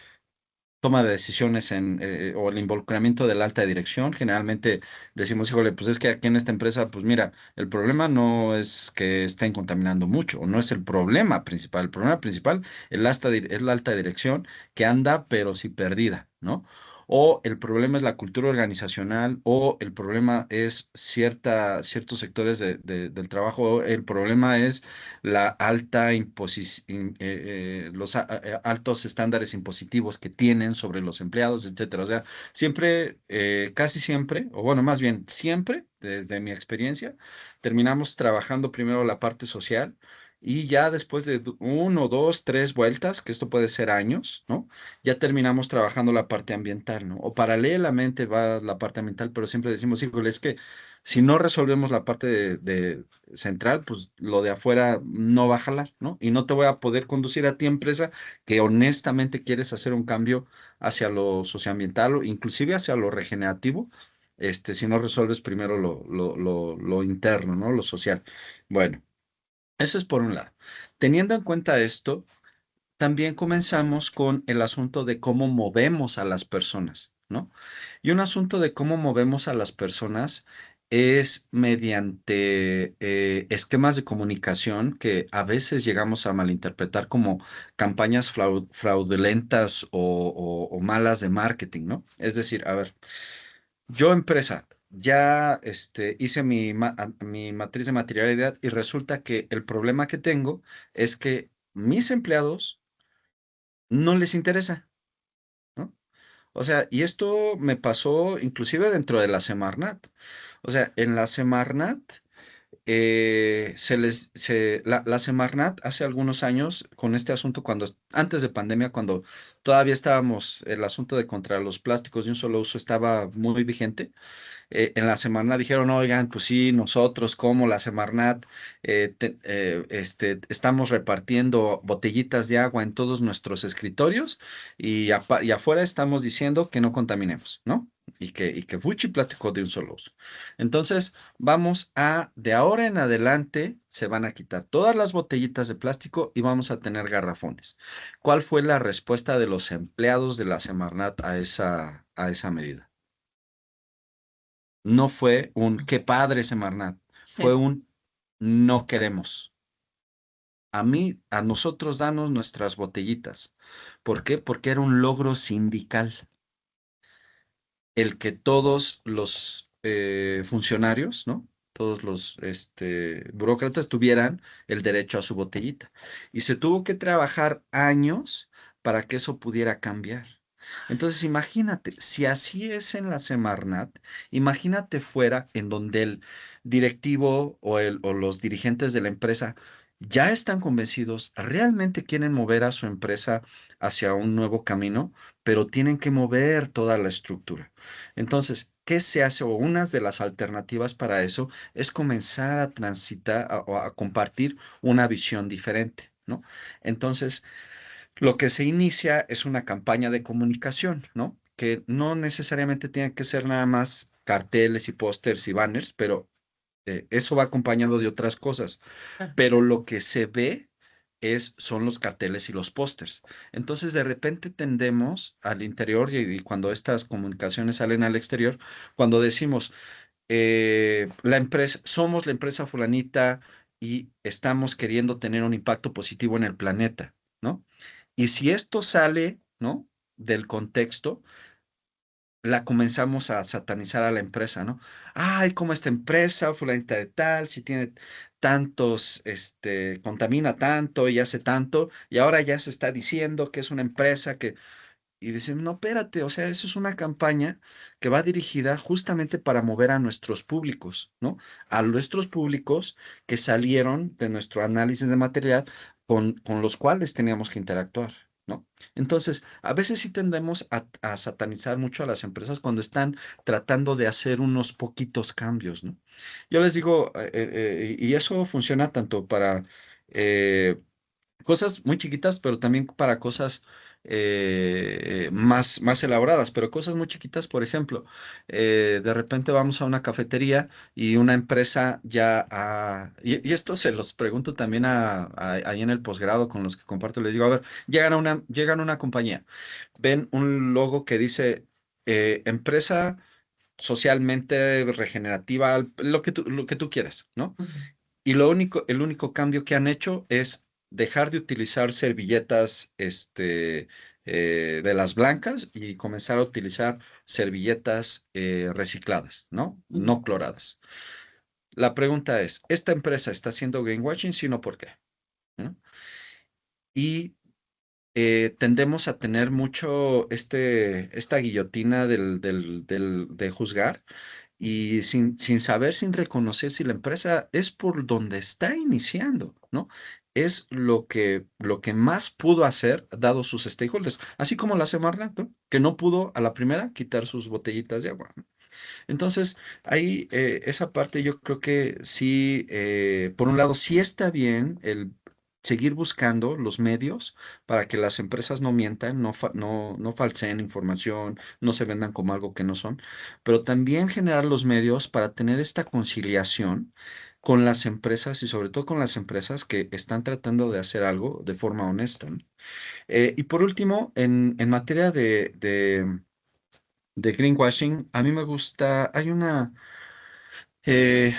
toma de decisiones o el involucramiento de la alta dirección. Generalmente decimos, híjole, pues es que aquí en esta empresa, pues mira, el problema no es que estén contaminando mucho, o no es el problema principal. El problema principal es la alta dirección que anda, pero sí perdida, ¿no? O el problema es la cultura organizacional, o el problema es ciertos sectores del trabajo, o el problema es la alta altos estándares impositivos que tienen sobre los empleados, etcétera. O sea, siempre, casi siempre, o bueno, más bien siempre, desde mi experiencia, terminamos trabajando primero la parte social. Y ya después de uno, dos, tres vueltas, que esto puede ser años, ¿no? Ya terminamos trabajando la parte ambiental, ¿no? O paralelamente va la parte ambiental, pero siempre decimos, híjole, es que si no resolvemos la parte de central, pues lo de afuera no va a jalar, ¿no? Y no te voy a poder conducir a ti, empresa, que honestamente quieres hacer un cambio hacia lo socioambiental o inclusive hacia lo regenerativo, si no resuelves primero lo interno, ¿no? Lo social. Bueno, eso es por un lado. Teniendo en cuenta esto, también comenzamos con el asunto de cómo movemos a las personas, ¿no? Y un asunto de cómo movemos a las personas es mediante esquemas de comunicación que a veces llegamos a malinterpretar como campañas fraudulentas o malas de marketing, ¿no? Es decir, a ver, yo empresa, ya hice mi matriz de materialidad y resulta que el problema que tengo es que mis empleados no les interesa, ¿no? O sea, y esto me pasó inclusive dentro de la Semarnat. O sea, en la Semarnat, la Semarnat hace algunos años, con este asunto, antes de pandemia, cuando todavía el asunto de contra los plásticos de un solo uso estaba muy vigente, en la Semarnat dijeron, oigan, pues sí, nosotros como la Semarnat estamos repartiendo botellitas de agua en todos nuestros escritorios y afuera estamos diciendo que no contaminemos, ¿no? Y que fuchi plástico de un solo uso. Entonces, de ahora en adelante, se van a quitar todas las botellitas de plástico y vamos a tener garrafones. ¿Cuál fue la respuesta de los empleados de la Semarnat a esa medida? No fue un qué padre Semarnat, fue Sí. un no queremos. A nosotros danos nuestras botellitas. ¿Por qué? Porque era un logro sindical el que todos los funcionarios, ¿no? Todos los burócratas tuvieran el derecho a su botellita. Y se tuvo que trabajar años para que eso pudiera cambiar. Entonces, imagínate, si así es en la Semarnat, imagínate fuera en donde el directivo o los dirigentes de la empresa ya están convencidos, realmente quieren mover a su empresa hacia un nuevo camino, pero tienen que mover toda la estructura. Entonces, ¿qué se hace? O una de las alternativas para eso es comenzar a transitar o a compartir una visión diferente, ¿no? Entonces, lo que se inicia es una campaña de comunicación, ¿no? Que no necesariamente tiene que ser nada más carteles y pósters y banners, pero eso va acompañado de otras cosas. Ah, Pero lo que se ve son los carteles y los pósters. Entonces, de repente tendemos al interior y cuando estas comunicaciones salen al exterior, cuando decimos, la empresa, somos la empresa fulanita y estamos queriendo tener un impacto positivo en el planeta, ¿no? Y si esto sale, ¿no? Del contexto, la comenzamos a satanizar a la empresa, ¿no? Ay, como esta empresa, fulanita de tal, si tiene tantos, contamina tanto y hace tanto, y ahora ya se está diciendo que es una empresa que, y dicen, no, espérate, o sea, eso es una campaña que va dirigida justamente para mover a nuestros públicos, ¿no? A nuestros públicos que salieron de nuestro análisis de material con los cuales teníamos que interactuar, ¿no? Entonces, a veces sí tendemos a satanizar mucho a las empresas cuando están tratando de hacer unos poquitos cambios, ¿no? Yo les digo, y eso funciona tanto para cosas muy chiquitas, pero también para cosas más elaboradas, pero cosas muy chiquitas, por ejemplo, de repente vamos a una cafetería y una empresa y esto se los pregunto también ahí en el posgrado con los que comparto, les digo, a ver, llegan a una compañía, ven un logo que dice empresa socialmente regenerativa, lo que tú quieras, ¿no? ujú. Y el único cambio que han hecho es dejar de utilizar servilletas, de las blancas y comenzar a utilizar servilletas recicladas, ¿no? Ujú. No cloradas. La pregunta es, ¿esta empresa está haciendo greenwashing? Sí, no, ¿por qué? ¿No? Y tendemos a tener mucho esta guillotina de juzgar y sin saber, sin reconocer si la empresa es por donde está iniciando, ¿no? Es lo que más pudo hacer dado sus stakeholders, así como la hace Marla, ¿no? Que no pudo a la primera quitar sus botellitas de agua, ¿no? Entonces, ahí esa parte yo creo que sí, por un lado, sí está bien el seguir buscando los medios para que las empresas no mientan, no falseen información, no se vendan como algo que no son, pero también generar los medios para tener esta conciliación con las empresas y sobre todo con las empresas que están tratando de hacer algo de forma honesta, ¿no? Y por último, en materia de greenwashing, a mí me gusta, eh,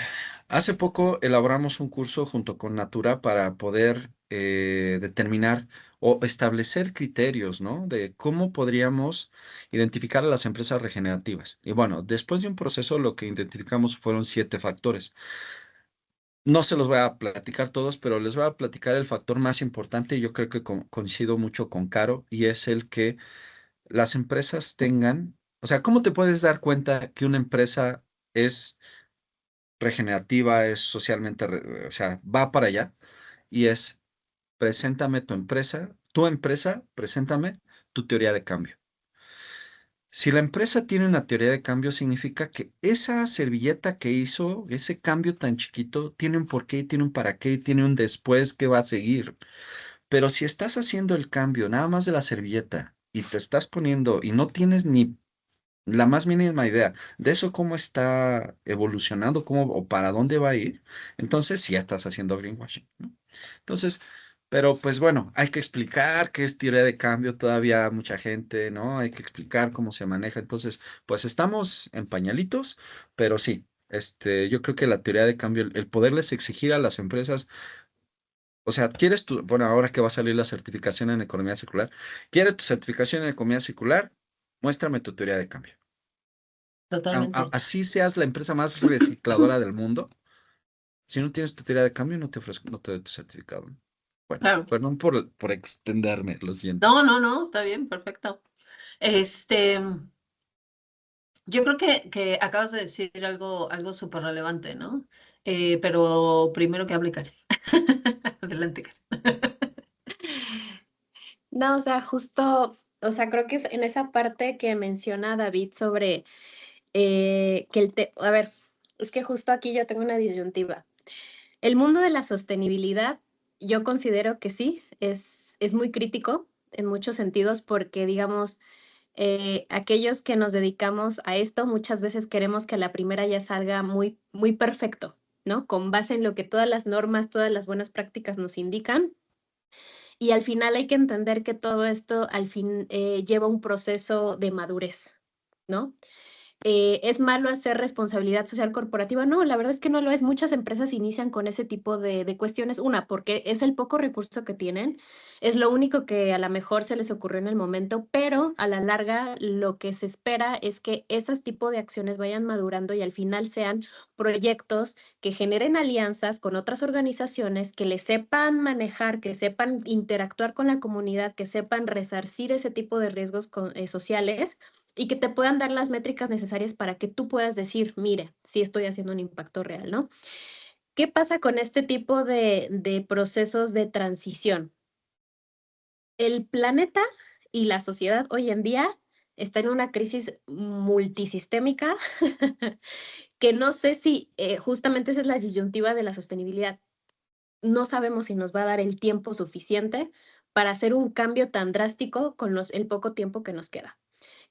hace poco elaboramos un curso junto con Natura para poder determinar o establecer criterios, ¿no? De cómo podríamos identificar a las empresas regenerativas. Y bueno, después de un proceso lo que identificamos fueron 7 factores. No se los voy a platicar todos, pero les voy a platicar el factor más importante y yo creo que coincido mucho con Caro y es el que las empresas tengan, o sea, ¿cómo te puedes dar cuenta que una empresa es regenerativa, es socialmente, o sea, va para allá y es, preséntame tu empresa, preséntame tu teoría de cambio. Si la empresa tiene una teoría de cambio, significa que esa servilleta que hizo, ese cambio tan chiquito, tiene un porqué, tiene un para qué, tiene un después que va a seguir. Pero si estás haciendo el cambio nada más de la servilleta y te estás poniendo y no tienes ni la más mínima idea de eso, cómo está evolucionando, cómo o para dónde va a ir, entonces sí ya estás haciendo greenwashing, ¿no? Entonces, pero pues bueno, hay que explicar qué es teoría de cambio, todavía mucha gente, ¿no? Hay que explicar cómo se maneja. Entonces, pues estamos en pañalitos, pero sí, yo creo que la teoría de cambio, el poderles exigir a las empresas, o sea, ¿quieres bueno, ahora que va a salir la certificación en economía circular, ¿quieres tu certificación en economía circular? Muéstrame tu teoría de cambio. Totalmente. Así seas la empresa más recicladora del mundo, si no tienes tu teoría de cambio, no te doy tu certificado. Bueno, Claro. perdón por extenderme, lo siento. No, no, no, está bien, perfecto. Este, Yo creo que acabas de decir algo súper relevante, ¿no? Pero primero que hable Karen. Adelante, Karen. No, o sea, justo, o sea, creo que es en esa parte que menciona David sobre a ver, es que justo aquí yo tengo una disyuntiva. El mundo de la sostenibilidad, yo considero que sí, es muy crítico en muchos sentidos porque, digamos, aquellos que nos dedicamos a esto muchas veces queremos que a la primera ya salga muy, muy perfecto, ¿no? Con base en lo que todas las normas, todas las buenas prácticas nos indican. Y al final hay que entender que todo esto al fin lleva un proceso de madurez, ¿no? ¿Es malo hacer responsabilidad social corporativa? No, la verdad es que no lo es. Muchas empresas inician con ese tipo de cuestiones. Una, porque es el poco recurso que tienen, es lo único que a lo mejor se les ocurrió en el momento, pero a la larga lo que se espera es que esos tipos de acciones vayan madurando y al final sean proyectos que generen alianzas con otras organizaciones, que le sepan manejar, que sepan interactuar con la comunidad, que sepan resarcir ese tipo de riesgos sociales y que te puedan dar las métricas necesarias para que tú puedas decir, mire, sí estoy haciendo un impacto real, ¿no? ¿Qué pasa con este tipo de procesos de transición? El planeta y la sociedad hoy en día está en una crisis multisistémica que no sé si justamente esa es la disyuntiva de la sostenibilidad. No sabemos si nos va a dar el tiempo suficiente para hacer un cambio tan drástico con el poco tiempo que nos queda.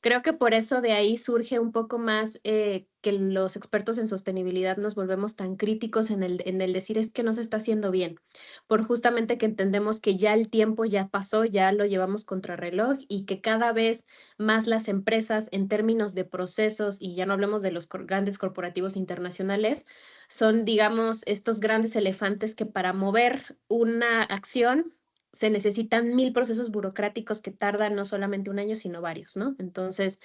Creo que por eso de ahí surge un poco más que los expertos en sostenibilidad nos volvemos tan críticos en el decir es que no se está haciendo bien, por justamente que entendemos que ya el tiempo ya pasó, ya lo llevamos contrarreloj y que cada vez más las empresas en términos de procesos, y ya no hablemos de los grandes corporativos internacionales, son, digamos, estos grandes elefantes que para mover una acción se necesitan 1000 procesos burocráticos que tardan no solamente un año, sino varios, ¿no? Entonces,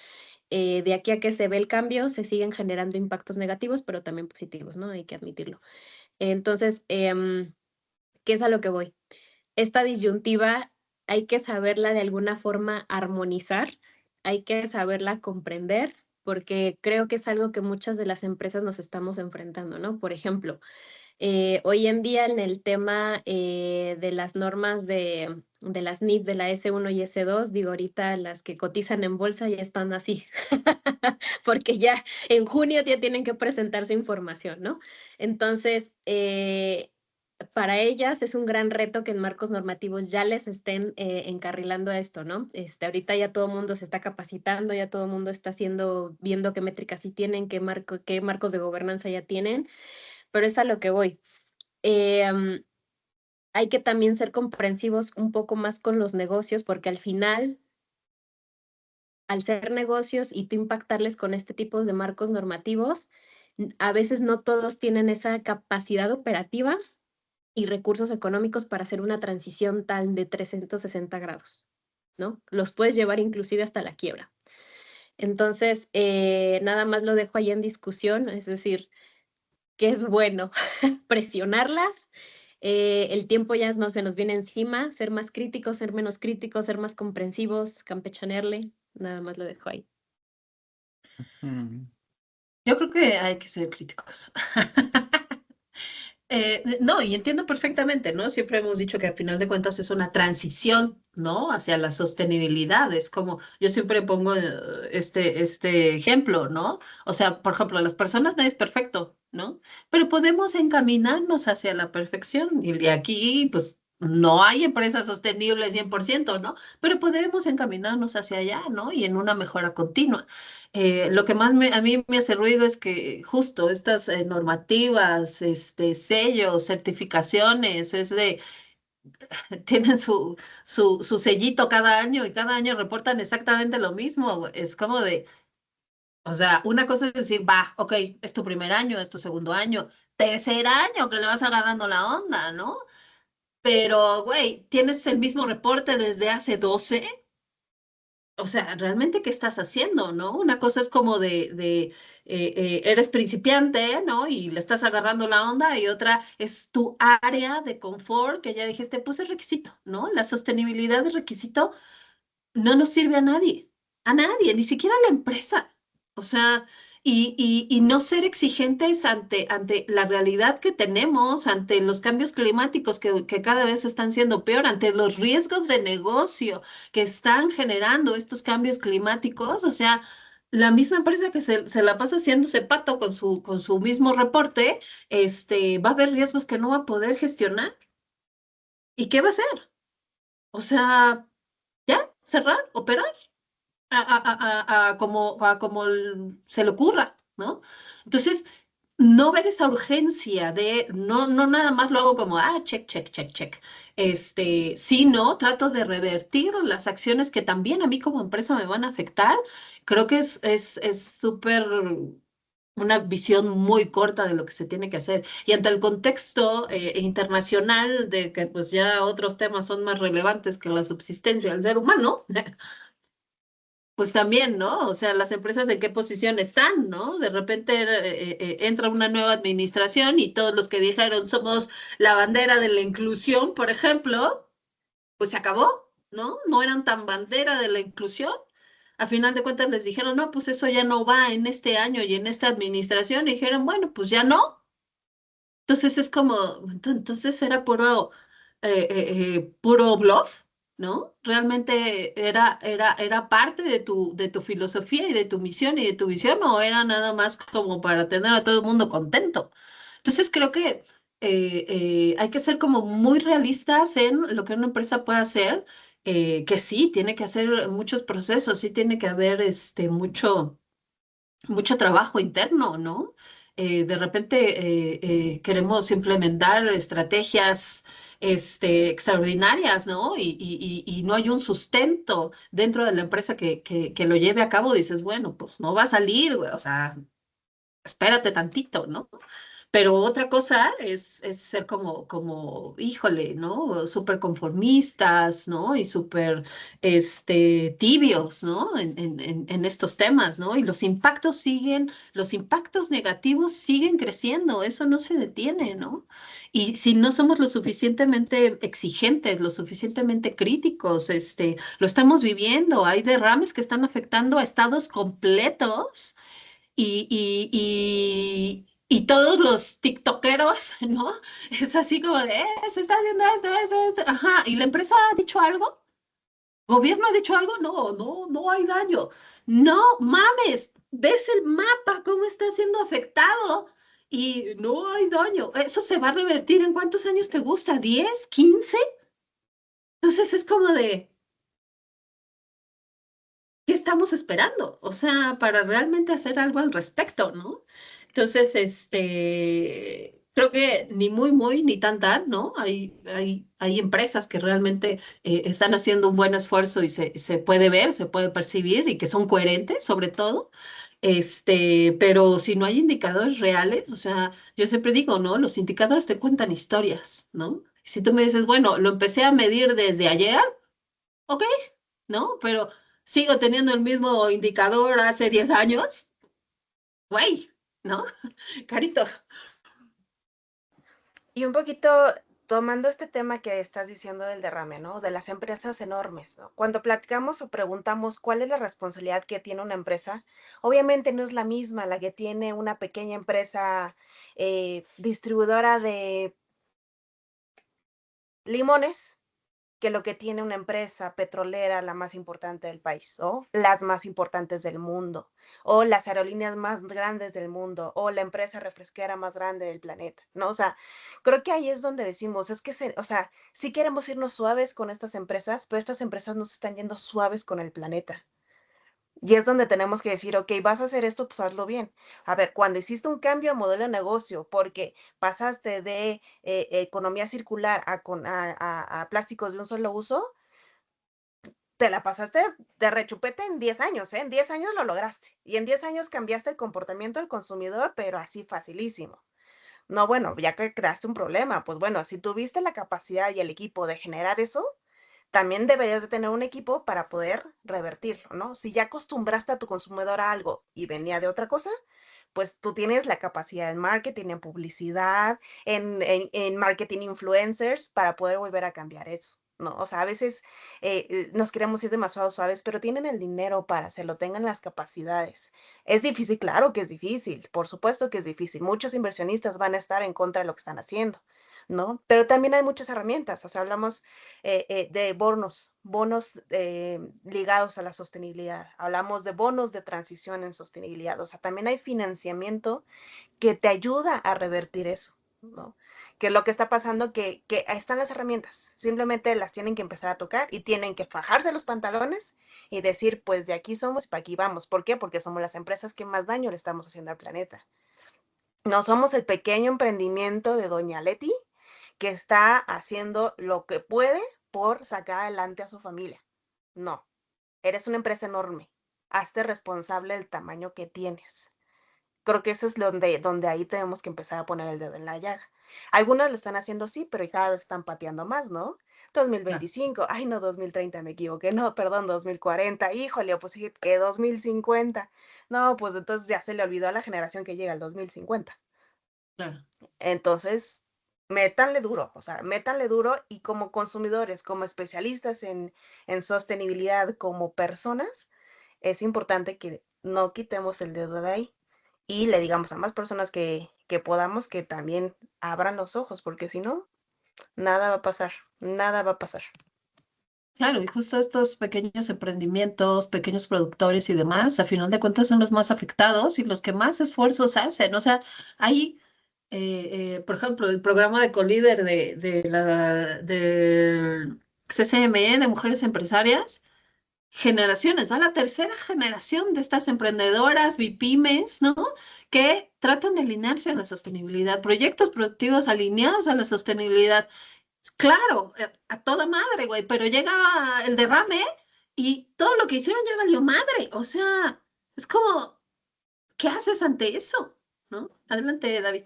de aquí a que se ve el cambio, se siguen generando impactos negativos, pero también positivos, ¿no? Hay que admitirlo. Entonces, ¿qué es a lo que voy? Esta disyuntiva hay que saberla de alguna forma armonizar, hay que saberla comprender, porque creo que es algo que muchas de las empresas nos estamos enfrentando, ¿no? Por ejemplo, hoy en día en el tema de las normas de las NIF, de la S1 y S2, digo, ahorita las que cotizan en bolsa ya están así, porque ya en junio ya tienen que presentar su información, ¿no? Entonces, para ellas es un gran reto que en marcos normativos ya les estén encarrilando a esto, ¿no? Ahorita ya todo el mundo se está capacitando, ya todo el mundo está viendo qué métricas sí tienen, qué marcos de gobernanza ya tienen, pero es a lo que voy. Hay que también ser comprensivos un poco más con los negocios, porque al final, al ser negocios y tú impactarles con este tipo de marcos normativos, a veces no todos tienen esa capacidad operativa y recursos económicos para hacer una transición tal de 360 grados, ¿no? Los puedes llevar inclusive hasta la quiebra. Entonces, nada más lo dejo ahí en discusión, es decir, ¿qué es bueno? Presionarlas. El tiempo ya se nos viene encima, ser más críticos, ser menos críticos, ser más comprensivos, campechanearle, nada más lo dejo ahí. Mm. Yo creo que hay que ser críticos. No, y entiendo perfectamente, ¿no? Siempre hemos dicho que al final de cuentas es una transición, ¿no? Hacia la sostenibilidad. Es como, yo siempre pongo este ejemplo, ¿no? O sea, por ejemplo, las personas nadie es perfecto, ¿no? Pero podemos encaminarnos hacia la perfección. Y de aquí, pues, no hay empresas sostenibles 100%, ¿no? Pero podemos encaminarnos hacia allá, ¿no? Y en una mejora continua. Lo que más a mí me hace ruido es que justo estas normativas, sellos, certificaciones, tienen su sellito cada año y cada año reportan exactamente lo mismo. Es como de, o sea, una cosa es decir, va, ok, es tu primer año, es tu segundo año, tercer año que le vas agarrando la onda, ¿no? Pero, güey, tienes el mismo reporte desde hace 12. O sea, realmente qué estás haciendo, ¿no? Una cosa es como eres principiante, ¿no? Y le estás agarrando la onda, y otra es tu área de confort, que ya dijiste, pues es requisito, ¿no? La sostenibilidad de requisito no nos sirve a nadie, ni siquiera a la empresa. O sea, y no ser exigentes ante la realidad que tenemos, ante los cambios climáticos que cada vez están siendo peor, ante los riesgos de negocio que están generando estos cambios climáticos. O sea, la misma empresa que se la pasa haciéndose pato con su mismo reporte, va a haber riesgos que no va a poder gestionar. ¿Y qué va a hacer? O sea, ya, cerrar, operar a como se le ocurra, ¿no? Entonces, no ver esa urgencia de, no nada más lo hago como, check, check, check, check, sino trato de revertir las acciones que también a mí como empresa me van a afectar. Creo que es súper una visión muy corta de lo que se tiene que hacer. Y ante el contexto internacional de que pues ya otros temas son más relevantes que la subsistencia del ser humano, pues también, ¿no? O sea, las empresas en qué posición están, ¿no? De repente entra una nueva administración y todos los que dijeron somos la bandera de la inclusión, por ejemplo, pues se acabó, ¿no? No eran tan bandera de la inclusión. A final de cuentas les dijeron, no, pues eso ya no va en este año y en esta administración. Y dijeron, bueno, pues ya no. Entonces es como, entonces era puro bluff, ¿no? Realmente era parte de tu filosofía y de tu misión y de tu visión, o era nada más como para tener a todo el mundo contento. Entonces creo que hay que ser como muy realistas en lo que una empresa puede hacer, que sí, tiene que hacer muchos procesos, sí tiene que haber mucho trabajo interno, ¿no? De repente queremos implementar estrategias extraordinarias, ¿no? Y no hay un sustento dentro de la empresa que lo lleve a cabo. Dices, bueno, pues no va a salir, güey, o sea, espérate tantito, ¿no? Pero otra cosa es ser híjole, ¿no? Súper conformistas, ¿no? Y súper, tibios, ¿no? En estos temas, ¿no? Y los impactos negativos siguen creciendo, eso no se detiene, ¿no? Y si no somos lo suficientemente exigentes, lo suficientemente críticos, lo estamos viviendo, hay derrames que están afectando a estados completos y todos los tiktokeros, ¿no? Es así como de, se está haciendo esto, ajá, ¿y la empresa ha dicho algo? ¿Gobierno ha dicho algo? No, no, no hay daño. No mames, ves el mapa, cómo está siendo afectado y no hay daño. ¿Eso se va a revertir en cuántos años te gusta? ¿10, 15? Entonces es como de, ¿qué estamos esperando? O sea, para realmente hacer algo al respecto, ¿no? Entonces, creo que ni muy, muy, ni tan, tan, ¿no? Hay empresas que realmente están haciendo un buen esfuerzo y se puede ver, se puede percibir y que son coherentes, sobre todo. Pero si no hay indicadores reales, o sea, yo siempre digo, ¿no? Los indicadores te cuentan historias, ¿no? Si tú me dices, bueno, lo empecé a medir desde ayer, ok, ¿no? Pero sigo teniendo el mismo indicador hace 10 años, güey, ¿no? Carito. Y un poquito tomando este tema que estás diciendo del derrame, ¿no? De las empresas enormes, ¿no? Cuando platicamos o preguntamos cuál es la responsabilidad que tiene una empresa, obviamente no es la misma la que tiene una pequeña empresa distribuidora de limones que lo que tiene una empresa petrolera, la más importante del país, o las más importantes del mundo, o las aerolíneas más grandes del mundo, o la empresa refresquera más grande del planeta, ¿no? O sea, creo que ahí es donde decimos, es que, o sea, sí queremos irnos suaves con estas empresas, pero estas empresas no se están yendo suaves con el planeta. Y es donde tenemos que decir, ok, vas a hacer esto, pues hazlo bien. A ver, cuando hiciste un cambio de modelo de negocio, porque pasaste de economía circular a plásticos de un solo uso, te la pasaste de rechupete en 10 años, ¿eh? En 10 años lo lograste. Y en 10 años cambiaste el comportamiento del consumidor, pero así facilísimo. No, bueno, ya que creaste un problema, pues bueno, si tuviste la capacidad y el equipo de generar eso, también deberías de tener un equipo para poder revertirlo, ¿no? Si ya acostumbraste a tu consumidor a algo y venía de otra cosa, pues tú tienes la capacidad en marketing, en publicidad, en marketing influencers para poder volver a cambiar eso. ¿no? O sea, a veces nos queremos ir demasiado suaves, pero tienen el dinero para hacerlo, tengan las capacidades. Es difícil, claro que es difícil, por supuesto que es difícil. Muchos inversionistas van a estar en contra de lo que están haciendo, ¿no? Pero también hay muchas herramientas, o sea, hablamos de bonos ligados a la sostenibilidad, hablamos de bonos de transición en sostenibilidad, o sea, también hay financiamiento que te ayuda a revertir eso, ¿no? Que lo que está pasando, que ahí están las herramientas, simplemente las tienen que empezar a tocar y tienen que fajarse los pantalones y decir, pues de aquí somos y para aquí vamos. ¿Por qué? Porque somos las empresas que más daño le estamos haciendo al planeta. No somos el pequeño emprendimiento de Doña Leti que está haciendo lo que puede por sacar adelante a su familia. No, eres una empresa enorme. Hazte responsable del tamaño que tienes. Creo que eso es donde ahí tenemos que empezar a poner el dedo en la llaga. Algunos lo están haciendo sí, pero cada vez están pateando más, ¿no? Claro, 2025, ay no, 2030 me equivoqué, no, perdón, 2040, híjole, pues sí, que 2050. No, pues entonces ya se le olvidó a la generación que llega al 2050. claro. Entonces, métanle duro, o sea, métanle duro y como consumidores, como especialistas en sostenibilidad, como personas, es importante que no quitemos el dedo de ahí y le digamos a más personas que podamos que también abran los ojos, porque si no, nada va a pasar, nada va a pasar. Claro, y justo estos pequeños emprendimientos, pequeños productores y demás, a final de cuentas son los más afectados y los que más esfuerzos hacen. O sea, hay, por ejemplo, el programa de Colíder del CCME de Mujeres Empresarias, generaciones, va la tercera generación de estas emprendedoras, BIPYMES, ¿no? Que tratan de alinearse a la sostenibilidad, proyectos productivos alineados a la sostenibilidad. Claro, a toda madre, güey, pero llega el derrame y todo lo que hicieron ya valió madre. O sea, es como, ¿qué haces ante eso? ¿No? Adelante, David.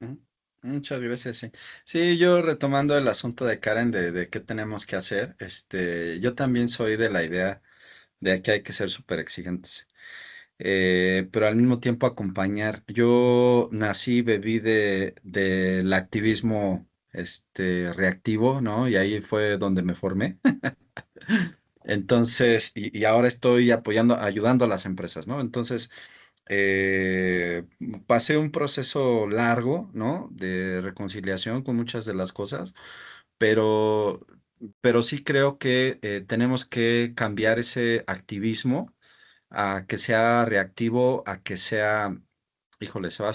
Ujú. Muchas gracias, sí. Sí, yo retomando el asunto de Karen de qué tenemos que hacer, yo también soy de la idea de que hay que ser súper exigentes, pero al mismo tiempo acompañar. Yo nací, bebí del activismo, reactivo, ¿no? Y ahí fue donde me formé. Entonces, y ahora estoy apoyando, ayudando a las empresas, ¿no? Entonces, eh, pasé un proceso largo, ¿no? De reconciliación con muchas de las cosas, pero, pero sí creo que tenemos que cambiar ese activismo a que sea reactivo, a que sea, híjole, se va a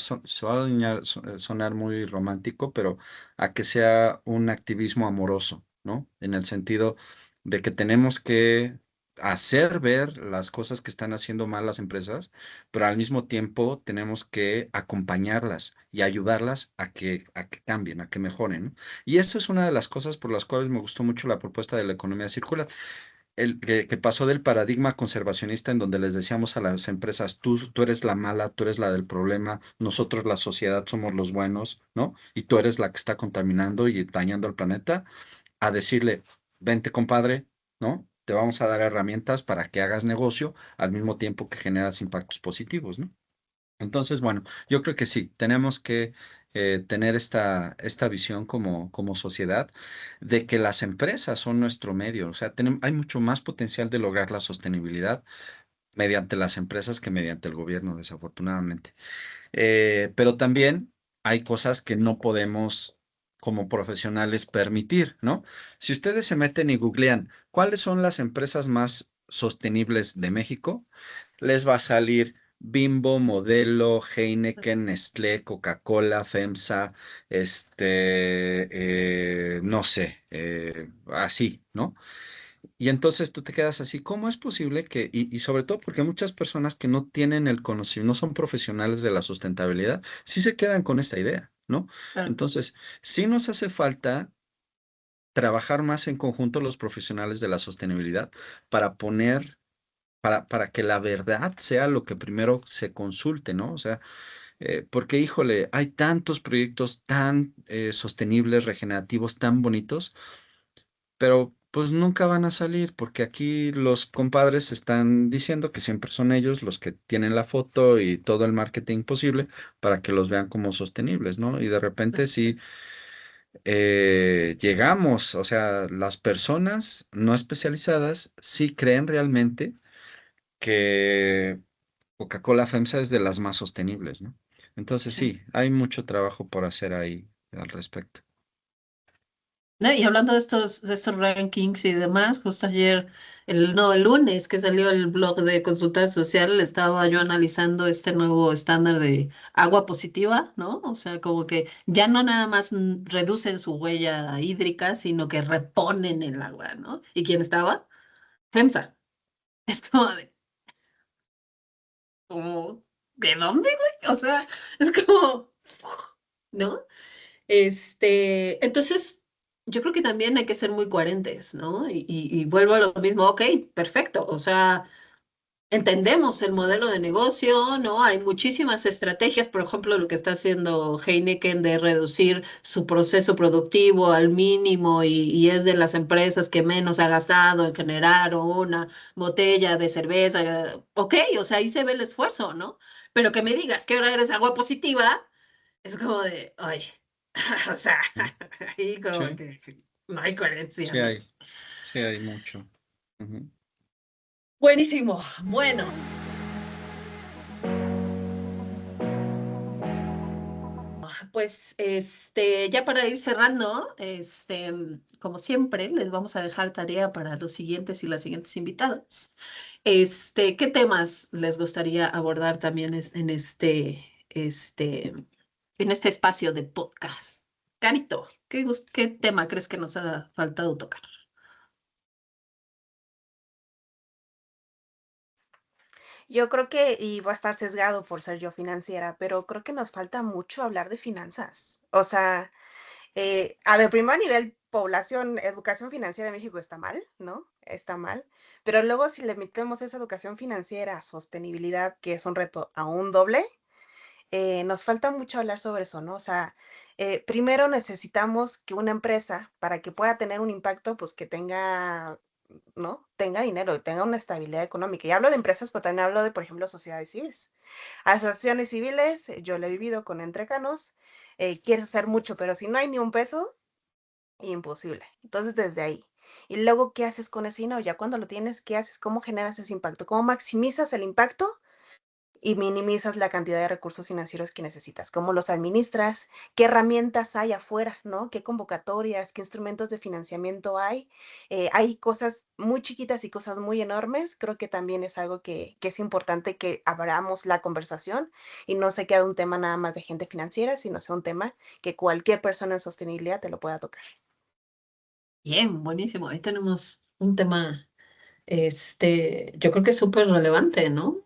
sonar muy romántico, pero a que sea un activismo amoroso, ¿no? En el sentido de que tenemos que hacer ver las cosas que están haciendo mal las empresas, pero al mismo tiempo tenemos que acompañarlas y ayudarlas a que cambien, a que mejoren, ¿no? Y eso es una de las cosas por las cuales me gustó mucho la propuesta de la economía circular que pasó del paradigma conservacionista en donde les decíamos a las empresas, tú eres la mala, tú eres la del problema, nosotros la sociedad somos los buenos, ¿no? Y tú eres la que está contaminando y dañando al planeta, a decirle, vente compadre, ¿no? Te vamos a dar herramientas para que hagas negocio al mismo tiempo que generas impactos positivos, ¿no? Entonces, bueno, yo creo que sí, tenemos que tener esta visión como sociedad de que las empresas son nuestro medio. O sea, hay mucho más potencial de lograr la sostenibilidad mediante las empresas que mediante el gobierno, desafortunadamente. Pero también hay cosas que no podemos como profesionales permitir, ¿no? Si ustedes se meten y googlean cuáles son las empresas más sostenibles de México, les va a salir Bimbo, Modelo, Heineken, Nestlé, Coca-Cola, FEMSA, no sé, así, ¿no? Y entonces tú te quedas así, ¿cómo es posible que, y sobre todo porque muchas personas que no tienen el conocimiento, no son profesionales de la sustentabilidad, sí se quedan con esta idea, ¿no? Claro. Entonces, sí nos hace falta trabajar más en conjunto los profesionales de la sostenibilidad para poner, para que la verdad sea lo que primero se consulte, ¿no? O sea, porque, híjole, hay tantos proyectos tan sostenibles, regenerativos, tan bonitos, pero pues nunca van a salir porque aquí los compadres están diciendo que siempre son ellos los que tienen la foto y todo el marketing posible para que los vean como sostenibles, ¿no? Y de repente sí, llegamos, o sea, las personas no especializadas sí creen realmente que Coca-Cola FEMSA es de las más sostenibles, ¿no? Entonces Sí. sí, hay mucho trabajo por hacer ahí al respecto. No, y hablando de estos rankings y demás, justo ayer, no, el lunes que salió el blog de Consulta Social, estaba yo analizando este nuevo estándar de agua positiva, ¿no? O sea, como que ya no nada más reducen su huella hídrica, sino que reponen el agua, ¿no? ¿Y quién estaba? FEMSA. Es como, ¿de dónde, güey? O sea, es como, ¿no? Entonces, yo creo que también hay que ser muy coherentes, ¿no? Y vuelvo a lo mismo, ok, perfecto, o sea, entendemos el modelo de negocio, ¿no? Hay muchísimas estrategias, por ejemplo, lo que está haciendo Heineken de reducir su proceso productivo al mínimo y es de las empresas que menos ha gastado en generar una botella de cerveza, ok, o sea, ahí se ve el esfuerzo, ¿no? Pero que me digas que ahora eres agua positiva. Es como de, ay, o sea, ¿No? ahí como Sí, que no hay coherencia, sí ¿no? hay, sí hay mucho. Ujú. Buenísimo. Bueno, pues ya para ir cerrando, como siempre, les vamos a dejar tarea para los siguientes y las siguientes invitadas. ¿Qué temas les gustaría abordar también en este espacio de podcast? Carito, ¿qué tema crees que nos ha faltado tocar? Yo creo que, y voy a estar sesgado por ser yo financiera, pero creo que nos falta mucho hablar de finanzas. O sea, a ver, primero a nivel población, educación financiera en México está mal, ¿no? Está mal. Pero luego si le metemos esa educación financiera, sostenibilidad, que es un reto aún doble, nos falta mucho hablar sobre eso, ¿no? O sea, primero necesitamos que una empresa, para que pueda tener un impacto, pues que tenga, ¿no? Tenga dinero, tenga una estabilidad económica. Y hablo de empresas, pero también hablo de, por ejemplo, sociedades civiles. Asociaciones civiles, yo lo he vivido con Entrecanos, quieres hacer mucho, pero si no hay ni un peso, imposible. Entonces, desde ahí. Y luego, ¿qué haces con ese dinero? Ya cuando lo tienes, ¿qué haces? ¿Cómo generas ese impacto? ¿Cómo maximizas el impacto y minimizas la cantidad de recursos financieros que necesitas? ¿Cómo los administras? ¿Qué herramientas hay afuera, no? ¿Qué convocatorias, qué instrumentos de financiamiento hay? Hay cosas muy chiquitas y cosas muy enormes. Creo que también es algo que es importante que abramos la conversación y no se quede un tema nada más de gente financiera, sino sea un tema que cualquier persona en sostenibilidad te lo pueda tocar. Bien, buenísimo. Ahí tenemos un tema, yo creo que es súper relevante, ¿no?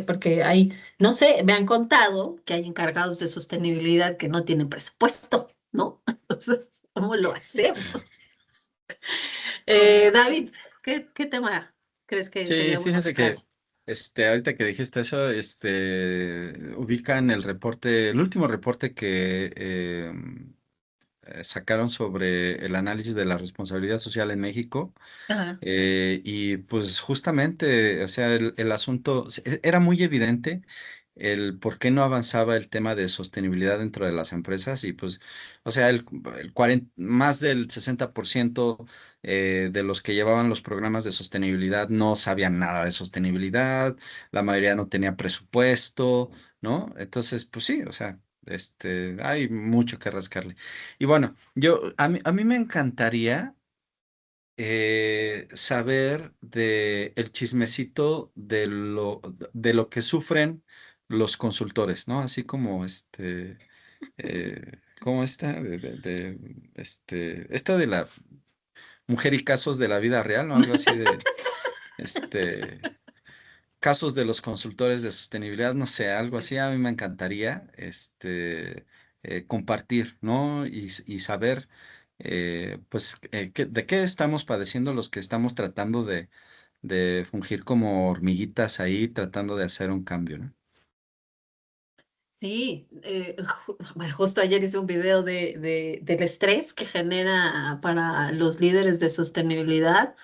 Porque hay, no sé, me han contado que hay encargados de sostenibilidad que no tienen presupuesto, ¿no? Entonces, ¿cómo lo hacemos? David, ¿qué tema crees que Sí, sería bueno fíjense tocar? que ahorita que dijiste eso, ubican el reporte, el último reporte que sacaron sobre el análisis de la responsabilidad social en México. Ajá. Y pues justamente, o sea, el asunto era muy evidente el por qué no avanzaba el tema de sostenibilidad dentro de las empresas y pues, o sea, más del 60% de los que llevaban los programas de sostenibilidad no sabían nada de sostenibilidad, la mayoría no tenía presupuesto, ¿no? Entonces, pues sí, o sea, hay mucho que rascarle. Y bueno, a mí me encantaría saber de el chismecito de lo que sufren los consultores, ¿no? Así como ¿cómo está? Esta de la mujer y casos de la vida real, ¿no? Algo así de, este, casos de los consultores de sostenibilidad, no sé, algo así, a mí me encantaría compartir, ¿no? Y saber, pues, de qué estamos padeciendo los que estamos tratando de fungir como hormiguitas ahí, tratando de hacer un cambio, ¿no? Sí, bueno, justo ayer hice un video del estrés que genera para los líderes de sostenibilidad.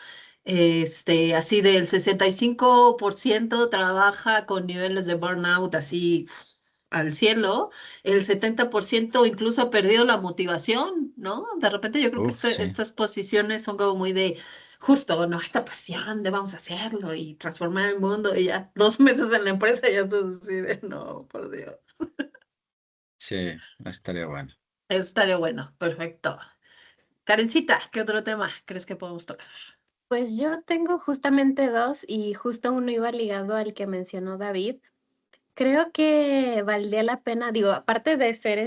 Así del 65% trabaja con niveles de burnout así al cielo, el 70% incluso ha perdido la motivación, ¿no? De repente yo creo que Uf, sí, estas posiciones son como muy de justo, ¿no? Esta pasión de vamos a hacerlo y transformar el mundo y ya 2 meses en la empresa ya estás así de no, por Dios. sí, estaría bueno. Eso estaría bueno, perfecto. Karencita, ¿qué otro tema crees que podemos tocar? Pues yo tengo justamente dos y justo uno iba ligado al que mencionó David. Creo que valdría la pena, digo, aparte de ser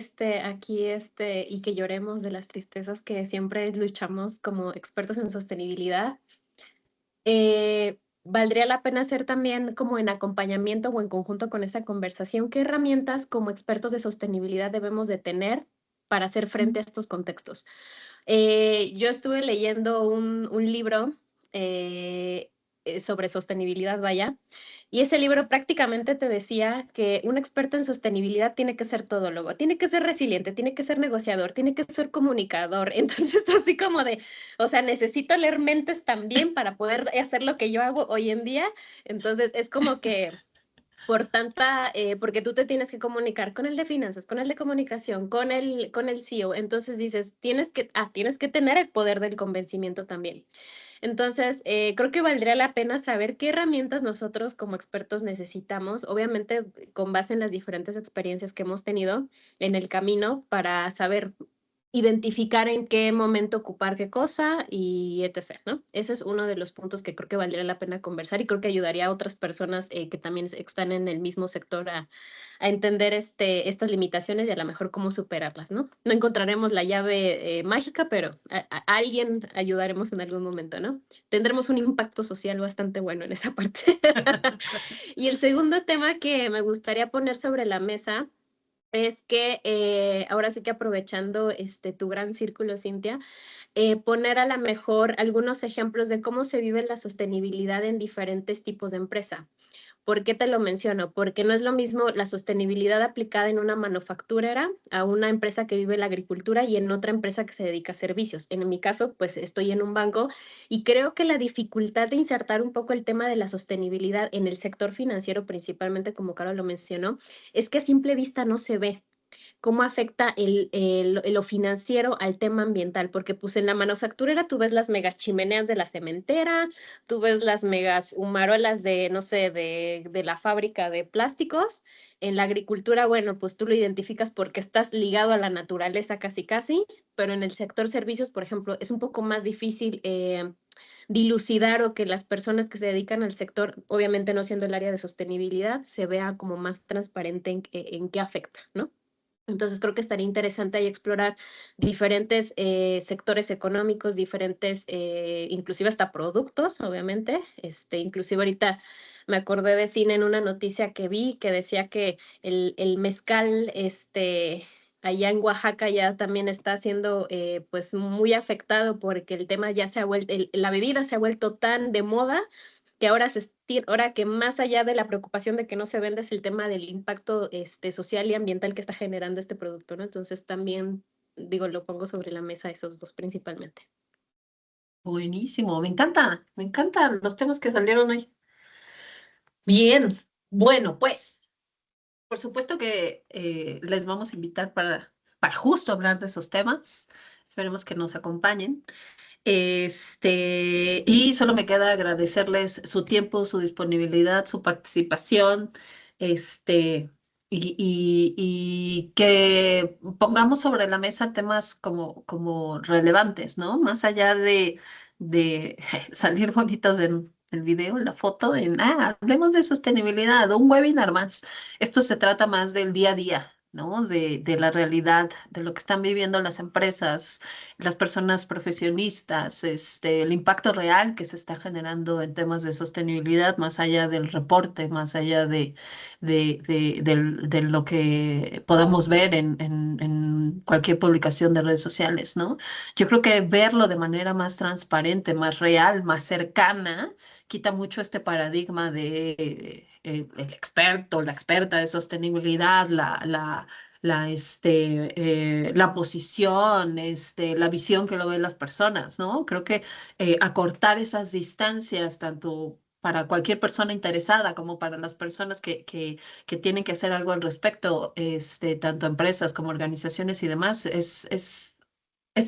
aquí y que lloremos de las tristezas que siempre luchamos como expertos en sostenibilidad, valdría la pena hacer también como en acompañamiento o en conjunto con esa conversación, qué herramientas como expertos de sostenibilidad debemos de tener para hacer frente a estos contextos. Yo estuve leyendo un libro sobre sostenibilidad, vaya, y ese libro prácticamente te decía que un experto en sostenibilidad tiene que ser todólogo, tiene que ser resiliente, tiene que ser negociador, tiene que ser comunicador. Entonces, así como de, o sea, necesito leer mentes también para poder hacer lo que yo hago hoy en día. Entonces, es como que porque tú te tienes que comunicar con el de finanzas, con el de comunicación, con el CEO. Entonces dices, tienes que tener el poder del convencimiento también. Entonces, creo que valdría la pena saber qué herramientas nosotros como expertos necesitamos, obviamente con base en las diferentes experiencias que hemos tenido en el camino para saber identificar en qué momento ocupar qué cosa y etc., ¿no? Ese es uno de los puntos que creo que valdría la pena conversar y creo que ayudaría a otras personas que también están en el mismo sector a entender estas limitaciones y a lo mejor cómo superarlas, ¿no? No encontraremos la llave mágica, pero a alguien ayudaremos en algún momento, ¿no? Tendremos un impacto social bastante bueno en esa parte. Y el segundo tema que me gustaría poner sobre la mesa es que ahora sí que aprovechando tu gran círculo, Cintia, poner a la mejor algunos ejemplos de cómo se vive la sostenibilidad en diferentes tipos de empresa. ¿Por qué te lo menciono? Porque no es lo mismo la sostenibilidad aplicada en una manufacturera a una empresa que vive la agricultura y en otra empresa que se dedica a servicios. En mi caso, pues estoy en un banco y creo que la dificultad de insertar un poco el tema de la sostenibilidad en el sector financiero, principalmente como Carol lo mencionó, es que a simple vista no se ve cómo afecta lo financiero al tema ambiental, porque pues en la manufacturera tú ves las megas chimeneas de la cementera, tú ves las megas humarolas de, no sé, de la fábrica de plásticos. En la agricultura, bueno, pues tú lo identificas porque estás ligado a la naturaleza casi casi, pero en el sector servicios, por ejemplo, es un poco más difícil dilucidar o que las personas que se dedican al sector, obviamente no siendo el área de sostenibilidad, se vea como más transparente en qué afecta, ¿no? Entonces creo que estaría interesante ahí explorar diferentes sectores económicos, diferentes, inclusive hasta productos, obviamente. Inclusive ahorita me acordé de cine en una noticia que vi que decía que el mezcal, allá en Oaxaca ya también está siendo pues muy afectado porque el tema ya se ha vuelto, la bebida se ha vuelto tan de moda que ahora que más allá de la preocupación de que no se venda es el tema del impacto social y ambiental que está generando este producto, ¿no? Entonces también, digo, lo pongo sobre la mesa esos dos principalmente. Buenísimo, me encantan los temas que salieron hoy. Bien, bueno, pues, por supuesto que les vamos a invitar para justo hablar de esos temas. Esperemos que nos acompañen. Y solo me queda agradecerles su tiempo, su disponibilidad, su participación, y que pongamos sobre la mesa temas como relevantes, ¿no? Más allá de salir bonitos en el video, en la foto, hablemos de sostenibilidad, un webinar más. Esto se trata más del día a día, ¿no? De la realidad, de lo que están viviendo las empresas, las personas profesionistas, el impacto real que se está generando en temas de sostenibilidad, más allá del reporte, más allá de lo que podamos ver en cualquier publicación de redes sociales, ¿no? Yo creo que verlo de manera más transparente, más real, más cercana, quita mucho este paradigma de el experto, la experta de sostenibilidad, la posición, la visión que lo ven las personas, ¿no? Creo que acortar esas distancias, tanto para cualquier persona interesada como para las personas que tienen que hacer algo al respecto, tanto empresas como organizaciones y demás, es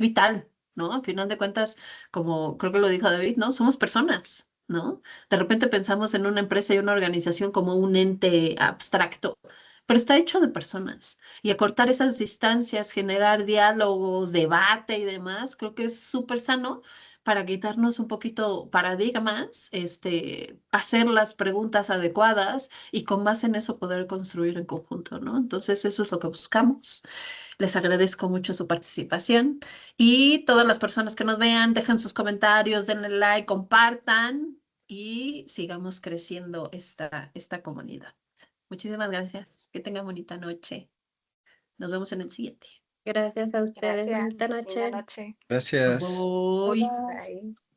vital, ¿no? Al final de cuentas, como creo que lo dijo David, ¿no? Somos personas, ¿no? De repente pensamos en una empresa y una organización como un ente abstracto, pero está hecho de personas. Y acortar esas distancias, generar diálogos, debate y demás, creo que es súper sano para quitarnos un poquito paradigmas, hacer las preguntas adecuadas y con base en eso poder construir en conjunto, ¿no? Entonces, eso es lo que buscamos. Les agradezco mucho su participación y todas las personas que nos vean, dejen sus comentarios, denle like, compartan y sigamos creciendo esta comunidad. Muchísimas gracias. Que tengan bonita noche. Nos vemos en el siguiente. Gracias a ustedes. Gracias. Bonita Linda noche. noche. Gracias. Bye. Bye. Bye.